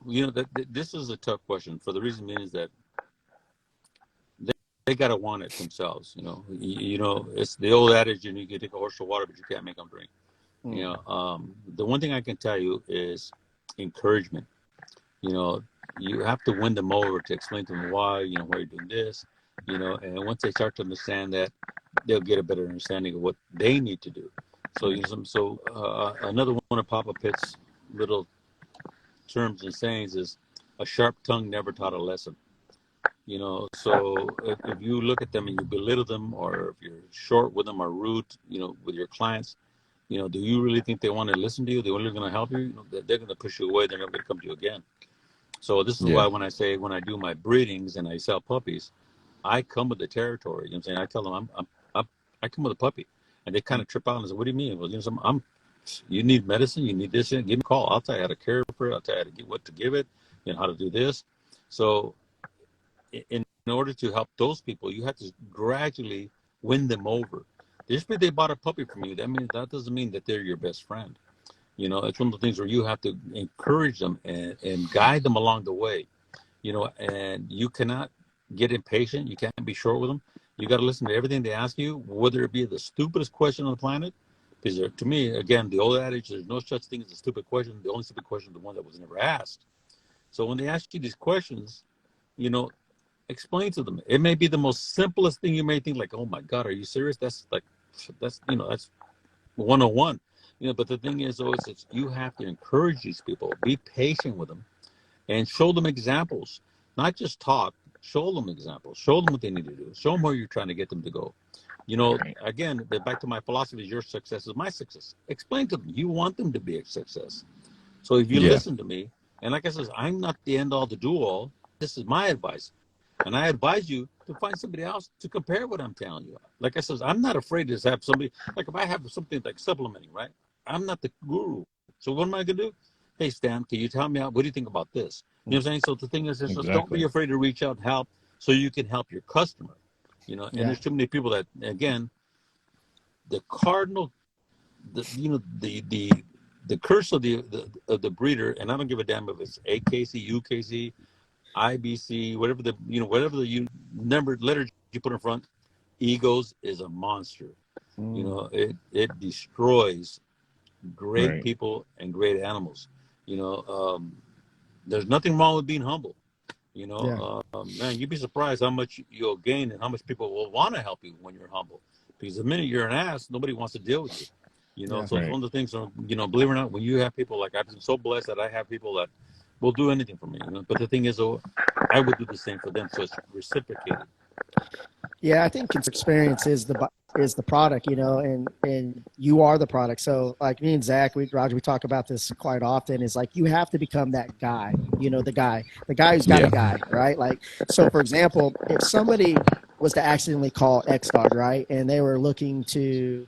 You know, this is a tough question for the reason being is that they got to want it themselves. You know, it's the old adage, you can take a horse to water, but you can't make them drink. You know, the one thing I can tell you is encouragement. You know, you have to win them over to explain to them why you're doing this, and once they start to understand that, they'll get a better understanding of what they need to do. So another one of Papa Pitt's little terms and sayings is, a sharp tongue never taught a lesson. So if you look at them and you belittle them, or if you're short with them or rude, with your clients, do you really think they want to listen to you? They're really going to help you? They're going to push you away. They're never going to come to you again. So this is why when I do my breedings and I sell puppies, I come with the territory. You know what I'm saying? I tell them I come with a puppy, and they kind of trip out and say, "What do you mean?" Well, you need medicine, you need this, give me a call. I'll tell you how to care for it. I'll tell you how to what to give it, how to do this. So in order to help those people, you have to gradually win them over. Just because they bought a puppy from you, that doesn't mean that they're your best friend. It's one of the things where you have to encourage them and guide them along the way. And you cannot get impatient. You can't be short with them. You got to listen to everything they ask you, whether it be the stupidest question on the planet. Because to me, again, the old adage, there's no such thing as a stupid question. The only stupid question is the one that was never asked. So when they ask you these questions, explain to them. It may be the most simplest thing. You may think like, oh my God, are you serious? That's 101. But the thing is, you have to encourage these people, be patient with them, and show them examples, not just talk. Show them examples. Show them what they need to do. Show them where you're trying to get them to go. Again, back to my philosophy: your success is my success. Explain to them you want them to be a success. So if you listen to me, and like I said, I'm not the end all, the do all. This is my advice, and I advise you to find somebody else to compare what I'm telling you. Like I said, I'm not afraid to have somebody. Like if I have something like supplementing, right? I'm not the guru. So what am I gonna do? Hey Stan, can you tell me what do you think about this? You know what I'm saying? So the thing is, just don't be afraid to reach out and help, so you can help your customer. And there's too many people that, again, the cardinal, the curse of the breeder, and I don't give a damn if it's AKC, UKC, IBC, whatever the numbered letters you put in front. Egos is a monster. It destroys great people and great animals. There's nothing wrong with being humble. Man, you'd be surprised how much you'll gain and how much people will want to help you when you're humble. Because the minute you're an ass, nobody wants to deal with you. So it's one of the things. Believe it or not, when you have people like, I've been so blessed that I have people that will do anything for me. But the thing is, I would do the same for them. So it's reciprocated. Yeah, I think experience is the product, and you are the product. So like me and Zach, Roger, we talk about this quite often. Is like, you have to become that guy, the guy who's got a guy, right? Like, so for example, if somebody was to accidentally call X Dog, right, and they were looking to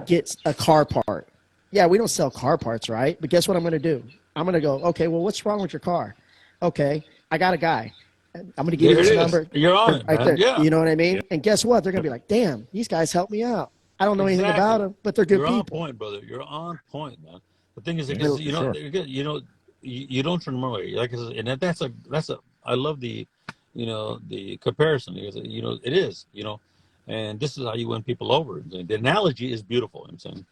get a car part. Yeah, we don't sell car parts, right? But guess what I'm going to do? I'm going to go, okay, well, what's wrong with your car? Okay, I got a guy. I'm going to give you this number. You're on it, right man. there. Yeah. You know what I mean? Yeah. And guess what? They're going to be like, damn, these guys help me out. I don't know anything about them, but they're good people. You're on point, brother. You're on point, man. The thing is, because you don't turn them away. Like I said, and that's a. I love the comparison. Because, it is, and this is how you win people over. The analogy is beautiful. I'm saying.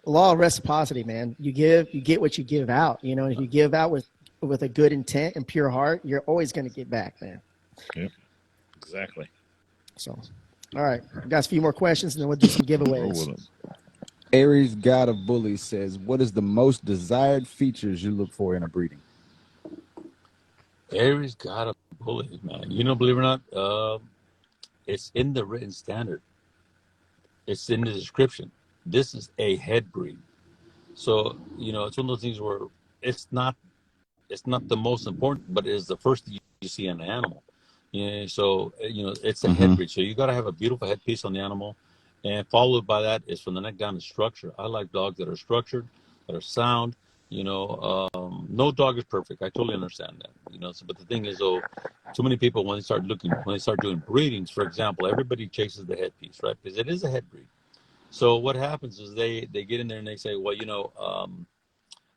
The law of reciprocity, man. You get what you give out. If you give out with a good intent and pure heart, you're always going to get back, man. Yep, exactly. So, all right, we got a few more questions, and then we'll do some giveaways. Aries God of Bully says, what is the most desired features you look for in a breeding? Aries God of Bully, man. Believe it or not, it's in the written standard. It's in the description. This is a head breed. So, it's one of those things where it's not the most important, but it is the first thing you see in an animal. So it's a head breed. So you got to have a beautiful headpiece on the animal, and followed by that is from the neck down to structure. I like dogs that are structured, that are sound. No dog is perfect. I totally understand that. But the thing is, though, too many people when they start doing breedings, for example, everybody chases the headpiece, right? Because it is a head breed. So what happens is they get in there and they say, well,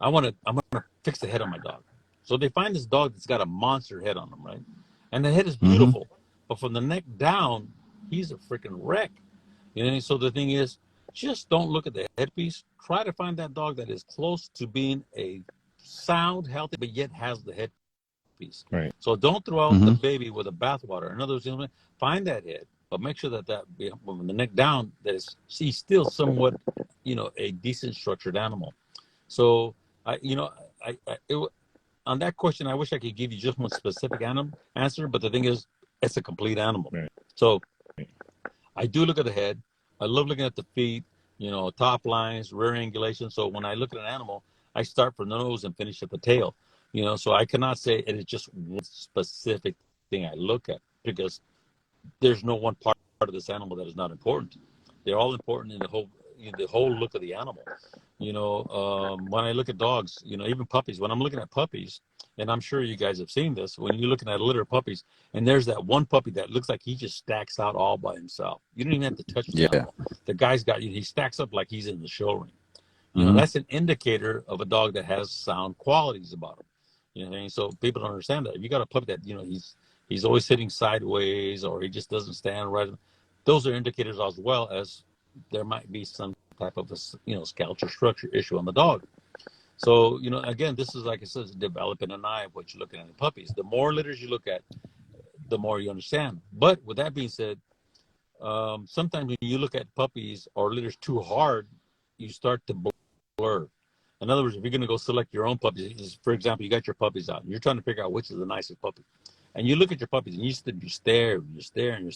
I'm gonna fix the head on my dog. So they find this dog that's got a monster head on him, right? And the head is beautiful, but from the neck down, he's a freaking wreck. So the thing is, just don't look at the headpiece. Try to find that dog that is close to being a sound, healthy, but yet has the headpiece. Right. So don't throw out the baby with the bathwater. In other words, find that head. but make sure that from the neck down, that he's still somewhat, a decent structured animal. So on that question, I wish I could give you just one specific answer, but the thing is, it's a complete animal. Right. So I do look at the head. I love looking at the feet, top lines, rear angulation. So when I look at an animal, I start from the nose and finish at the tail. So I cannot say it is just one specific thing I look at, because there's no one part of this animal that is not important. They're all important in the whole look of the animal. When I look at dogs, even puppies, when I'm looking at puppies, and I'm sure you guys have seen this, when you're looking at a litter of puppies, and there's that one puppy that looks like he just stacks out all by himself. You don't even have to touch the animal. The guy's he stacks up like he's in the show ring. That's an indicator of a dog that has sound qualities about him. You know what I mean? So people don't understand that. If you got a puppy that, he's always sitting sideways, or he just doesn't stand right, those are indicators, as well as there might be some type of a, skeletal structure issue on the dog. So, again, this is, like I said, developing an eye of what you're looking at in puppies. The more litters you look at, the more you understand. But with that being said, sometimes when you look at puppies or litters too hard, you start to blur. In other words, if you're going to go select your own puppies, for example, you got your puppies out, and you're trying to figure out which is the nicest puppy. And you look at your puppies, and you stare, and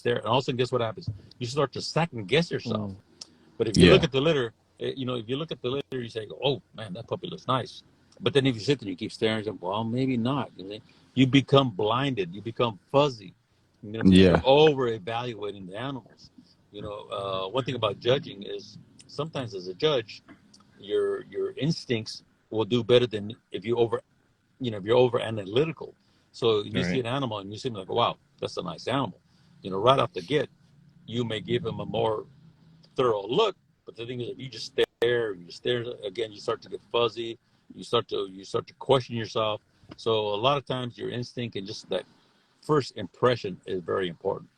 and all of a sudden, guess what happens? You start to second guess yourself. But if you look at the litter, if you look at the litter, you say, "Oh man, that puppy looks nice." But then if you sit there and you keep staring, you say, "Well, maybe not." You become blinded. You become fuzzy. You're over evaluating the animals. One thing about judging is sometimes, as a judge, your instincts will do better than if you're over analytical. So if you see an animal and you see like, "Wow, that's a nice animal," right off the get, you may give him a more thorough look. But the thing is, if you just stare again, you start to get fuzzy. You start to question yourself. So a lot of times, your instinct and just that first impression is very important.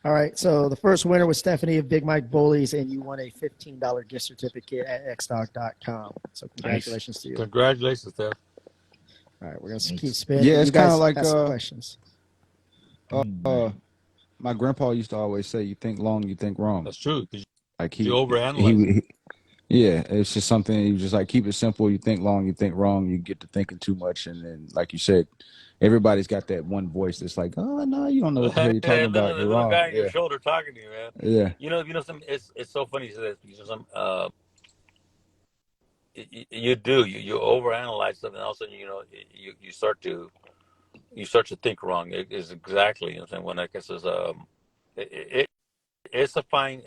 All right. So the first winner was Stephanie of Big Mike Bullies, and you won a $15 gift certificate at xdog.com. So congratulations to you. Congratulations, Steph. All right. We're going to keep spinning. Yeah, it's kind of like ask questions. My grandpa used to always say, "You think long, you think wrong." That's true. Like you overanalyze. Yeah, it's just something. You just like keep it simple. You think long, you think wrong. You get to thinking too much, and then, like you said, everybody's got that one voice that's like, "Oh no, you don't know what the hell you're talking about. You're little wrong." guy on your shoulder talking to you, man. Yeah. It's so funny you say that, because you overanalyze something, all of a sudden, you start to think wrong. It is exactly, when I guess is it's a fine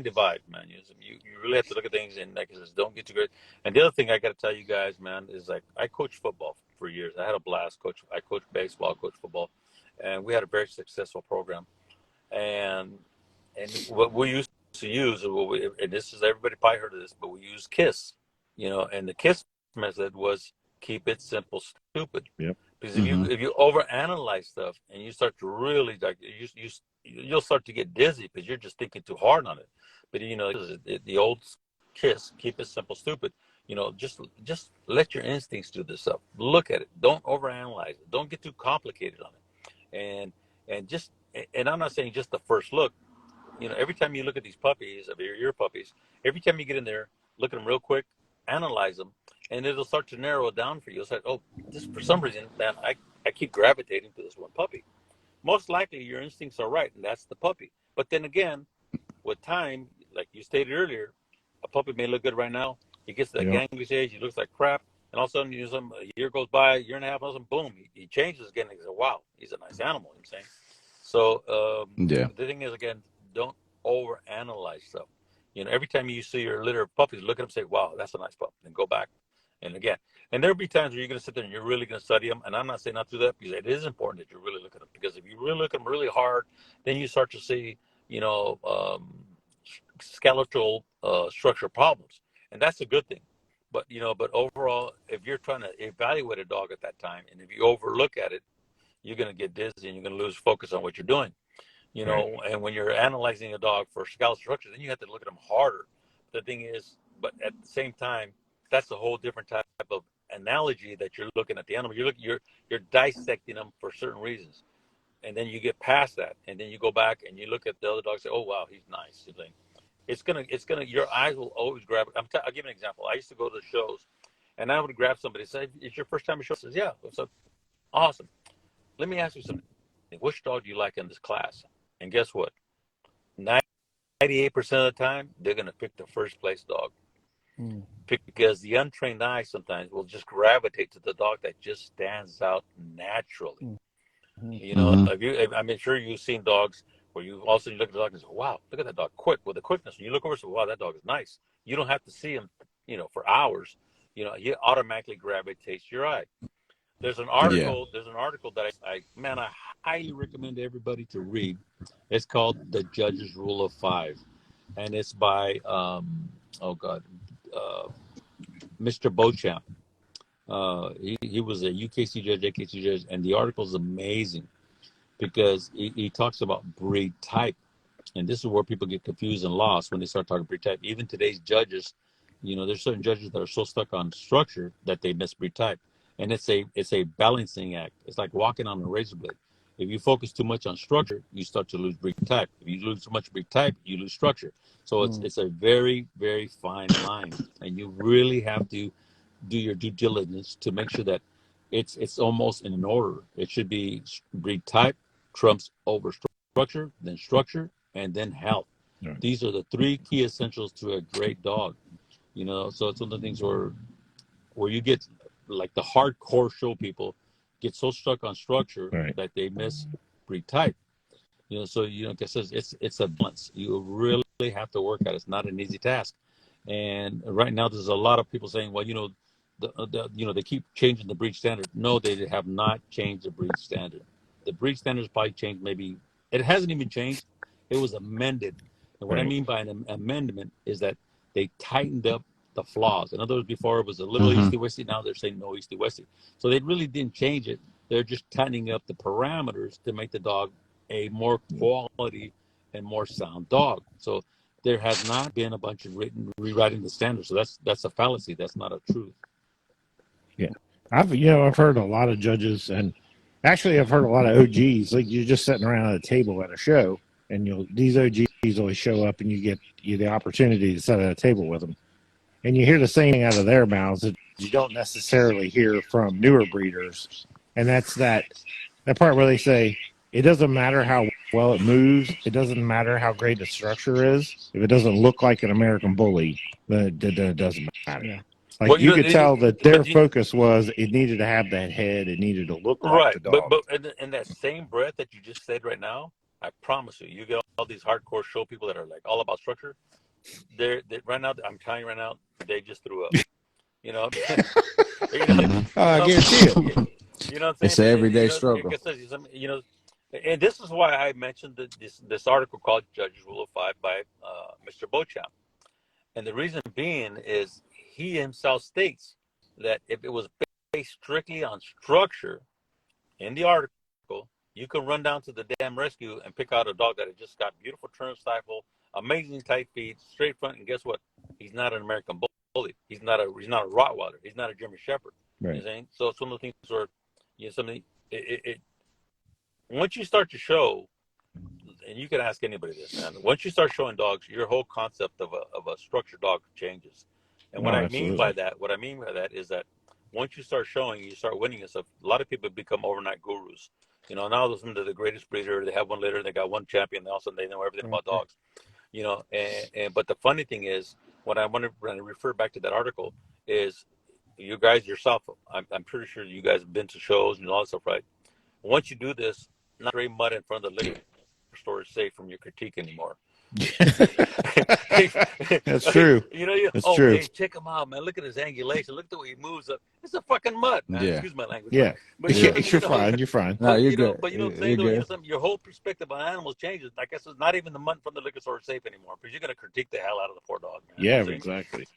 divide, man. You really have to look at things, and like I said, don't get too great. And the other thing I got to tell you guys, man, is like I coached football for years. I had a blast. I coached baseball, coached football, and we had a very successful program. And what we used to use, and this is, everybody probably heard of this, but we used KISS, and the KISS method was keep it simple, stupid. Yep. Because if you overanalyze stuff and you start to really like you'll start to get dizzy because you're just thinking too hard on it. But the old KISS, keep it simple, stupid. Just let your instincts do this stuff. Look at it. Don't overanalyze it. Don't get too complicated on it. And I'm not saying just the first look. Every time you look at these puppies, your puppies, every time you get in there, look at them real quick, analyze them, and it'll start to narrow it down for you. It's like, oh, this, for some reason, man, I keep gravitating to this one puppy. Most likely your instincts are right, and that's the puppy. But then again, with time, like you stated earlier, a puppy may look good right now. He gets to that gangly stage, he looks like crap, and all of a sudden, a year goes by, a year and a half, all of a sudden, boom, he changes again, and he says, wow, he's a nice animal, I'm saying. So the thing is, again, don't overanalyze stuff. Every time you see your litter of puppies, look at them and say, wow, that's a nice pup. Then go back and again. And there'll be times where you're going to sit there and you're really going to study them. And I'm not saying not to do that, because it is important that you really look at them. Because if you really look at them really hard, then you start to see, skeletal structure problems. And that's a good thing. But overall, if you're trying to evaluate a dog at that time, and if you overlook at it, you're going to get dizzy and you're going to lose focus on what you're doing. And when you're analyzing a dog for skeletal structure, then you have to look at them harder. The thing is, but at the same time, that's a whole different type of analogy that you're looking at the animal. You're dissecting them for certain reasons. and then you get past that, and then you go back and you look at the other dog and say, oh wow, he's nice. You think it's gonna your eyes will always grab it. I'll give you an example. I used to go to the shows, and I would grab somebody and say, it's your first time at show? Says, yeah. So awesome. Let me ask you something. Which dog do you like in this class? And guess what? 98% of the time, they're gonna pick the first place dog. Because the untrained eye sometimes will just gravitate to the dog that just stands out naturally. You know, I'm sure you've seen dogs where you all of a sudden you look at the dog and say, wow, look at that dog quick with the quickness. And you look over and say, wow, that dog is nice. You don't have to see him, for hours. He automatically gravitates your eye. There's an article that I highly recommend everybody to read. It's called The Judge's Rule of Five. And it's by, Mr. Beauchamp. He was a UKC judge, AKC judge, and the article is amazing because he talks about breed type. And this is where people get confused and lost when they start talking breed type. Even today's judges, there's certain judges that are so stuck on structure that they miss breed type. And it's a balancing act. It's like walking on a razor blade. If you focus too much on structure, you start to lose breed type. If you lose too much breed type, you lose structure. So it's a very, very fine line. And you really have to do your due diligence to make sure that it's almost in an order. It should be breed type trumps over structure, and then health. Right. These are the three key essentials to a great dog. So it's one of the things where you get like the hardcore show people get so stuck on structure that they miss breed type. So like I says, it's a balance. You really have to work at it. It's not an easy task. And right now there's a lot of people saying, well, they keep changing the breed standard. No, they have not changed the breed standard. The breed standard has probably changed. Maybe it hasn't even changed. It was amended. And what I mean by an amendment is that they tightened up the flaws. In other words, before it was a little easty-westy. Now they're saying no easty-westy. So they really didn't change it. They're just tightening up the parameters to make the dog a more quality and more sound dog. So there has not been a bunch of rewriting the standards. So that's a fallacy. That's not a truth. Yeah. I've heard a lot of judges, and actually I've heard a lot of OGs, like you're just sitting around at a table at a show, and these OGs always show up and you get the opportunity to sit at a table with them. And you hear the same thing out of their mouths that you don't necessarily hear from newer breeders. And that's that part where they say, it doesn't matter how well it moves. It doesn't matter how great the structure is. If it doesn't look like an American bully, then it doesn't matter. Yeah. Like you could tell that their focus was it needed to have that head. It needed to look like the dog. But in that same breath that you just said right now, I promise you get all these hardcore show people that are like all about structure. They're right now. I'm telling you right now, they just threw up. I guarantee it. What I'm saying? It's an everyday struggle. And this is why I mentioned this article called Judge's Rule of Five by Mr. Beauchamp. And the reason being is he himself states that if it was based strictly on structure in the article, you could run down to the damn rescue and pick out a dog that had just got beautiful turn stifle, amazing tight feet, straight front, and guess what? He's not an American bully. He's not a Rottweiler. He's not a German Shepherd. Right. You know what I'm saying? So it's one of the things where once you start to show, and you can ask anybody this, man. Once you start showing dogs, your whole concept of a structured dog changes. And what I mean by that is that once you start showing, you start winning and stuff. A lot of people become overnight gurus. Now they're the greatest breeder. They have one litter. They got one champion. All of a sudden they know everything about dogs. But the funny thing is, what I want to refer back to that article is, you guys yourself, I'm pretty sure you guys have been to shows and all that stuff, right? Once you do this, not spray mud in front of the liquor store is safe from your critique anymore. That's true. That's true. Hey, check him out, man. Look at his angulation. Look at the way he moves up. It's a fucking mud, man. Yeah. Excuse my language. Yeah. But you're fine. You're fine. No, you're good. But what I'm saying, your whole perspective on animals changes. I guess it's not even the mud from the liquor store is safe anymore, because you're going to critique the hell out of the poor dog, man. Yeah, exactly.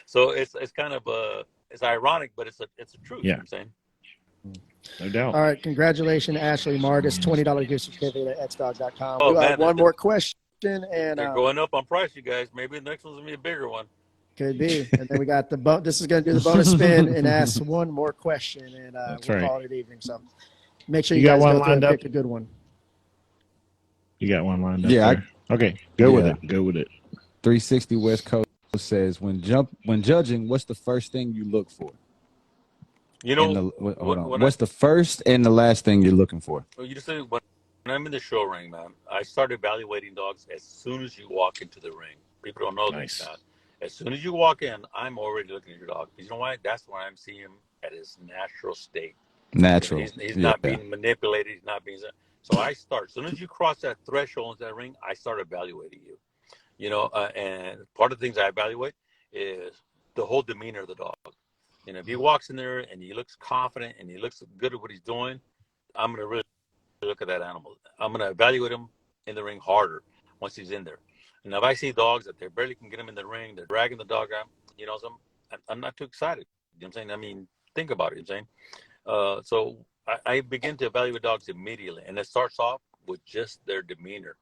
So it's kind of it's ironic, but it's a truth. Yeah. You know what I'm saying? No doubt. All right, congratulations, Ashley Martis, $20 gift certificate at xdog.com. Oh, we got one more question, and they're going up on price, you guys. Maybe the next one's gonna be a bigger one. Could be. And then we got this is gonna do the bonus spin and ask one more question, and we'll call it evening. So, Make sure You you got guys one go through lined and up? pick a good one. You got one lined up Yeah, there. Okay, go with yeah. it. Go with it. 360 West Coast says when judging, what's the first thing you look for? You And know, hold on, when I what's the first and the last thing you're looking for? well, you just say when I'm in the show ring, man, I start evaluating dogs as soon as you walk into the ring. People don't know this, Nice. man. As soon as you walk in, I'm already looking at your dog. You know why? That's when I'm seeing him at his natural state. You know, Natural. he's Yeah. not being manipulated. He's not being. So I start. As soon as you cross that threshold in that ring, I start evaluating you. You know, and part of the things I evaluate is the whole demeanor of the dog. You know, if he walks in there and he looks confident and he looks good at what he's doing, I'm going to really look at that animal. I'm going to evaluate him in the ring harder once he's in there. And if I see dogs that they barely can get him in the ring, they're dragging the dog out, you know, I'm not too excited. You know what I'm saying? I mean, think about it. You know what I'm saying? So I begin to evaluate dogs immediately, and it starts off with just their demeanor.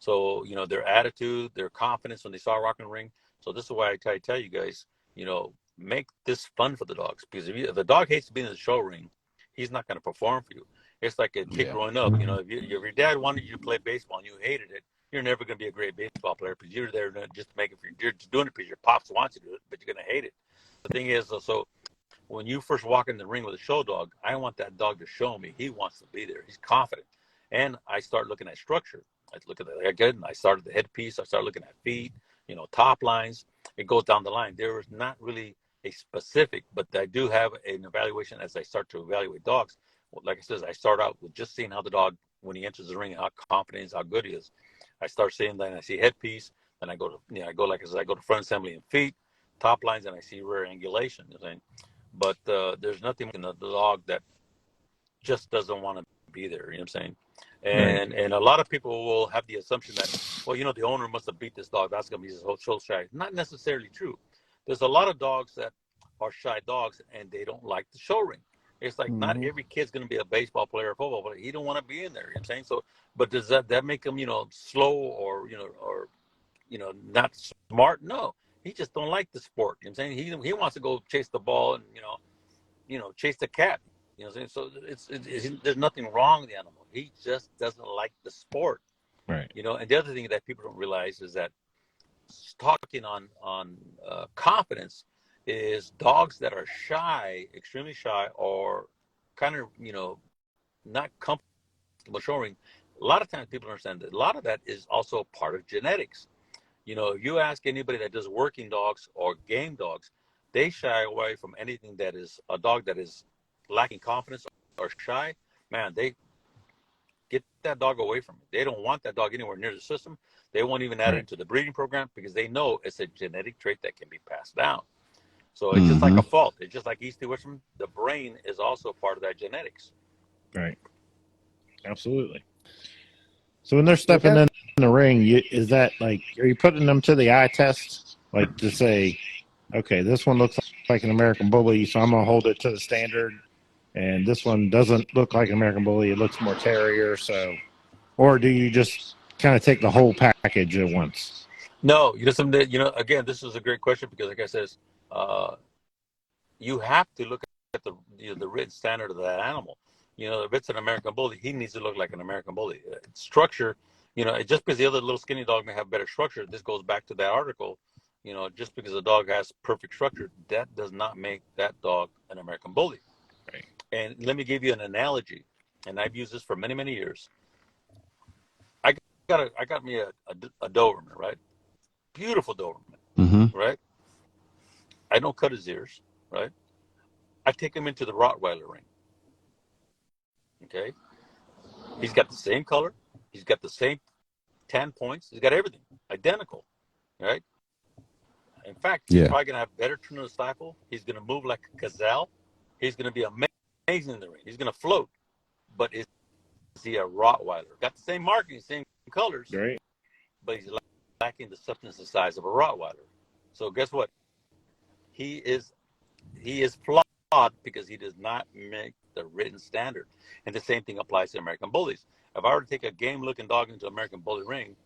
So, you know, their attitude, their confidence when they saw a rock and ring. So this is why I try to tell you guys, you know, make this fun for the dogs. Because if the dog hates being in the show ring, he's not going to perform for you. It's like a kid growing up. You know, if your dad wanted you to play baseball and you hated it, you're never going to be a great baseball player because you're there just to make it. You're just doing it because your pops wants you to do it, but you're going to hate it. The thing is, so when you first walk in the ring with a show dog, I want that dog to show me he wants to be there. He's confident. And I start looking at structure. I look at the again. I started the headpiece. I start looking at feet, you know, top lines. It goes down the line. There is not really a specific, but I do have an evaluation as I start to evaluate dogs. Well, like I said, I start out with just seeing how the dog, when he enters the ring, how confident he is, how good he is. I start seeing that, and I see headpiece. Then I go to, you know, I go like I said, I go to front assembly and feet, top lines, and I see rear angulation. You know what I'm saying? But there's nothing in the dog that just doesn't want to be there. You know what I'm saying? Right. And a lot of people will have the assumption that, well, you know, the owner must have beat this dog. That's going to be his whole show shy. Not necessarily true. There's a lot of dogs that are shy dogs and they don't like the show ring. It's like not every kid's going to be a baseball player or football player. He don't want to be in there. You know what I'm saying? So, but does that make him, you know, slow or, you know, not smart? No, he just don't like the sport. You know what I'm saying? He wants to go chase the ball and, chase the cat. You know what I'm saying? So there's nothing wrong with the animal. He just doesn't like the sport. Right. You know, and the other thing that people don't realize is that talking on confidence is dogs that are shy, extremely shy, or kind of not comfortable showing. A lot of times people don't understand that a lot of that is also part of genetics. You know, if you ask anybody that does working dogs or game dogs, they shy away from anything that is a dog that is lacking confidence or shy. Man, they get that dog away from it. They don't want that dog anywhere near the system. They won't even add it Right. into the breeding program because they know it's a genetic trait that can be passed down. So it's just like a fault. It's just like East West. The brain is also part of that genetics. Right. Absolutely. So when they're stepping in the ring, is that like, are you putting them to the eye test? Like to say, okay, this one looks like an American Bully, so I'm going to hold it to the standard. And this one doesn't look like an American Bully. It looks more Terrier. So, or do you just kind of take the whole package at once? No, again, this is a great question because, like I says, uh, you have to look at the written standard of that animal. You know, if it's an American Bully, he needs to look like an American Bully. Structure, just because the other little skinny dog may have better structure, this goes back to that article. You know, just because a dog has perfect structure, that does not make that dog an American Bully. Right. And let me give you an analogy, and I've used this for many, many years. I got me a Doberman, right? Beautiful Doberman, right? I don't cut his ears, right? I take him into the Rottweiler ring. Okay, he's got the same color, he's got the same tan points, he's got everything identical, right? In fact, he's probably gonna have better turn of the stifle. He's gonna move like a gazelle. He's gonna be amazing in the ring. He's gonna float. But is he a Rottweiler? Got the same markings, same colors, Right. but he's lacking the substance and size of a Rottweiler. So guess what? He is flawed because he does not make the written standard. And the same thing applies to American Bullies. If I were to take a game-looking dog into American Bully ring,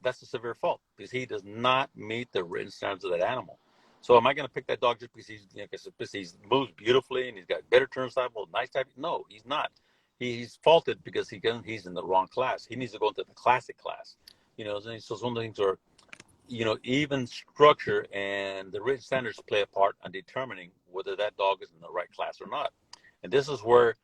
that's a severe fault because he does not meet the written standards of that animal. So am I going to pick that dog just because he moves beautifully and he's got better turn style, nice type? No, he's not. he's faulted because he's in the wrong class. He needs to go into the classic class. So some of the things are, even structure and the written standards play a part on determining whether that dog is in the right class or not. And this is where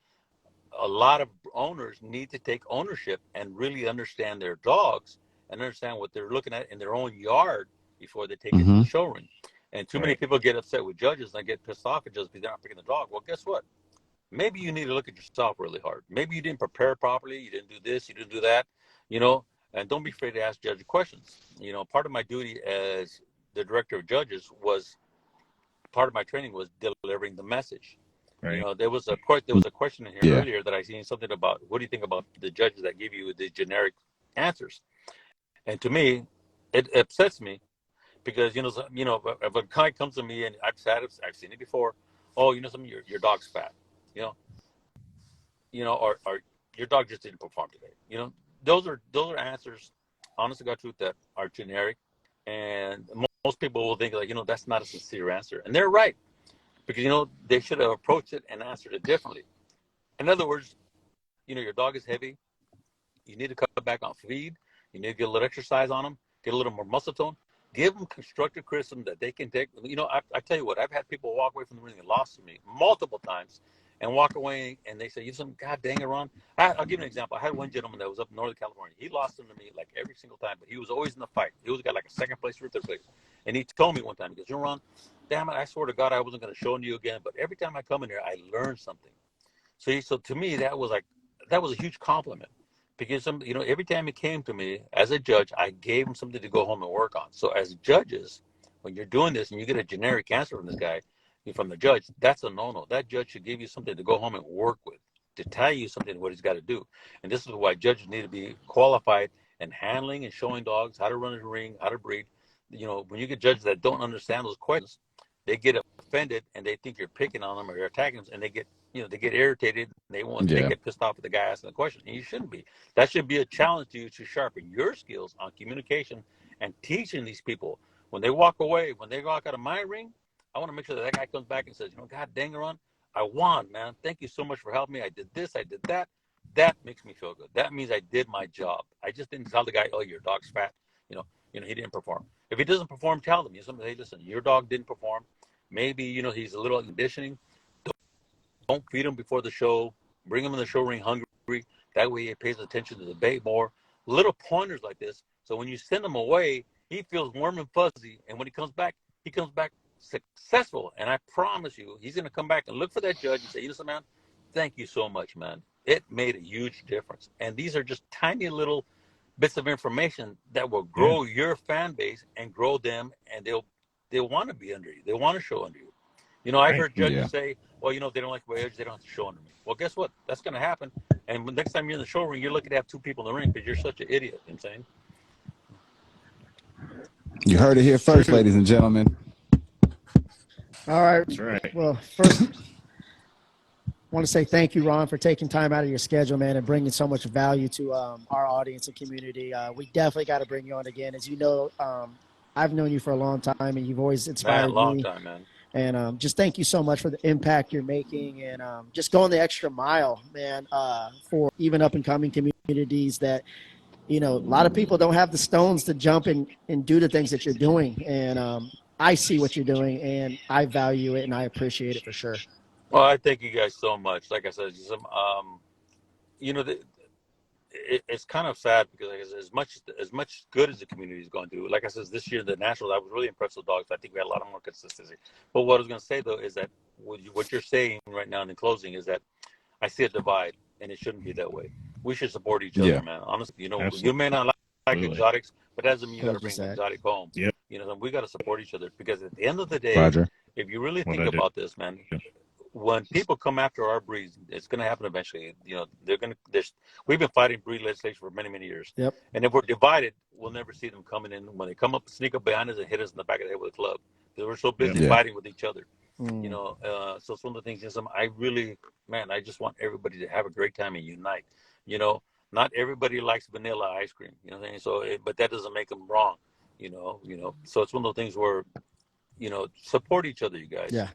a lot of owners need to take ownership and really understand their dogs and understand what they're looking at in their own yard before they take it to the show ring. And too many people get upset with judges and they get pissed off at judges because they're not picking the dog. Well, guess what? Maybe you need to look at yourself really hard. Maybe you didn't prepare properly. You didn't do this. You didn't do that. And don't be afraid to ask judges questions. Part of my duty as the director of judges was, part of my training was delivering the message. Right. There was a question in here earlier that I seen something about, what do you think about the judges that give you the generic answers? And to me, it upsets me because if a guy comes to me and I've seen it before. Oh, your dog's fat, or your dog just didn't perform today. Those are answers, honest to God truth, that are generic, and most people will think like, that's not a sincere answer, and they're right, because they should have approached it and answered it differently. In other words, your dog is heavy. You need to cut back on feed. You need to get a little exercise on them, get a little more muscle tone. Give them constructive criticism that they can take. I tell you what, I've had people walk away from the ring and lost to me multiple times and walk away and they say, God dang it, Ron. I'll give you an example. I had one gentleman that was up in Northern California. He lost him to me like every single time, but he was always in the fight. He always got like a second place or third place. And he told me one time, he goes, Ron, damn it, I swear to God, I wasn't going to show you again, but every time I come in here, I learn something. So to me, that was a huge compliment. Because every time he came to me as a judge, I gave him something to go home and work on. So as judges, when you're doing this and you get a generic answer from this guy, from the judge, that's a no-no. That judge should give you something to go home and work with, to tell you something what he's got to do. And this is why judges need to be qualified in handling and showing dogs how to run a ring, how to breed. When you get judges that don't understand those questions, they get offended and they think you're picking on them or you're attacking them, and they get irritated. And they get pissed off at the guy asking the question, and you shouldn't be. That should be a challenge to you to sharpen your skills on communication and teaching these people. When they walk away, when they walk out of my ring, I want to make sure that guy comes back and says, God dang it, Ron, I won, man. Thank you so much for helping me. I did this, I did that. That makes me feel good. That means I did my job. I just didn't tell the guy, oh, your dog's fat. He didn't perform. If he doesn't perform, tell them. Hey, listen, your dog didn't perform. Maybe, he's a little conditioning. Don't feed him before the show. Bring him in the show ring hungry. That way he pays attention to the bait more. Little pointers like this. So when you send him away, he feels warm and fuzzy. And when he comes back successful. And I promise you, he's going to come back and look for that judge and say, man, thank you so much, man. It made a huge difference. And these are just tiny little bits of information that will grow your fan base and grow them, and they'll want to be under you. They want to show under you. I've heard judges say, well, they don't like my judge, they don't have to show under me. Well, guess what? That's going to happen. And when next time you're in the show ring, you're lucky to have two people in the ring because you're such an idiot. You know what I'm saying? You heard it here first, ladies and gentlemen. All right. That's right. Well, first, I want to say thank you, Ron, for taking time out of your schedule, man, and bringing so much value to our audience and community. We definitely got to bring you on again. As you know, I've known you for a long time, and you've always inspired me. Long time, man. And just thank you so much for the impact you're making, and just going the extra mile, man, for even up-and-coming communities that, a lot of people don't have the stones to jump and do the things that you're doing. And I see what you're doing, and I value it, and I appreciate it for sure. Well, I thank you guys so much. Like I said, it's kind of sad because as much good as the community is going through, like I said, this year the Nationals, I was really impressed with dogs. I think we had a lot of more consistency. But what I was going to say though is that what you're saying right now in closing is that I see a divide, and it shouldn't be that way. We should support each other, man. Honestly, you may not like exotics, but that doesn't mean you got to bring an exotic home. Yep. We got to support each other, because at the end of the day, Roger. if you really think about this, man. When people come after our breeds, it's going to happen eventually. We've been fighting breed legislation for many, many years. Yep. And if we're divided, we'll never see them coming in. When they come up, sneak up behind us and hit us in the back of the head with a club, because we're so busy fighting with each other. So it's one of the things I just want everybody to have a great time and unite. Not everybody likes vanilla ice cream. You know what I'm saying? But that doesn't make them wrong. So it's one of those things where, support each other, you guys. Yeah.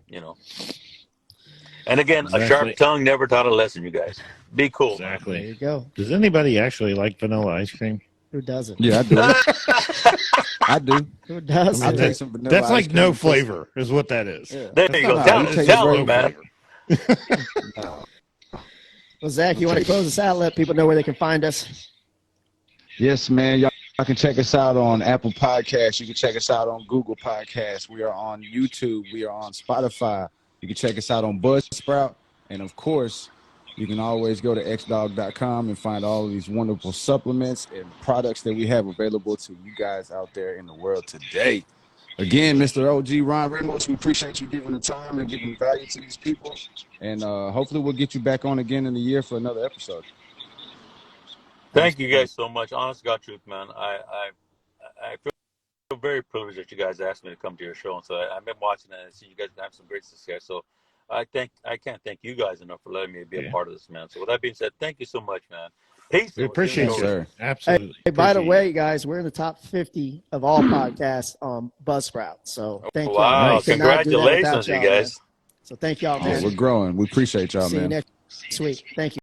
And again, a sharp tongue never taught a lesson, you guys. Be cool. Exactly. There you go. Does anybody actually like vanilla ice cream? Who doesn't? Yeah, I do. I do. Who doesn't? I'll take some vanilla That's ice like cream. no flavor, is what that is. Yeah. There you go. Tell them, man. Well, Zach, you want to close us out? Let people know where they can find us. Yes, man. Y'all can check us out on Apple Podcasts. You can check us out on Google Podcasts. We are on YouTube. We are on Spotify. You can check us out on Buzzsprout. And, of course, you can always go to xdog.com and find all of these wonderful supplements and products that we have available to you guys out there in the world today. Again, Mr. OG Ron Ramos, we appreciate you giving the time and giving value to these people. And hopefully we'll get you back on again in a year for another episode. Thank you guys so much. Honest God truth, man. I feel very privileged that you guys asked me to come to your show. And so I've been watching it and see you guys have some great success. So I can't thank you guys enough for letting me be a part of this, man. So with that being said, thank you so much, man. Peace. We appreciate you, sir. Absolutely. Hey, by the way, guys, we're in the top 50 of all podcasts on Buzzsprout. So thank y'all. Wow, congratulations, you guys. Man. So thank y'all, man. We're growing. We appreciate y'all, man. See you next week. Thank you.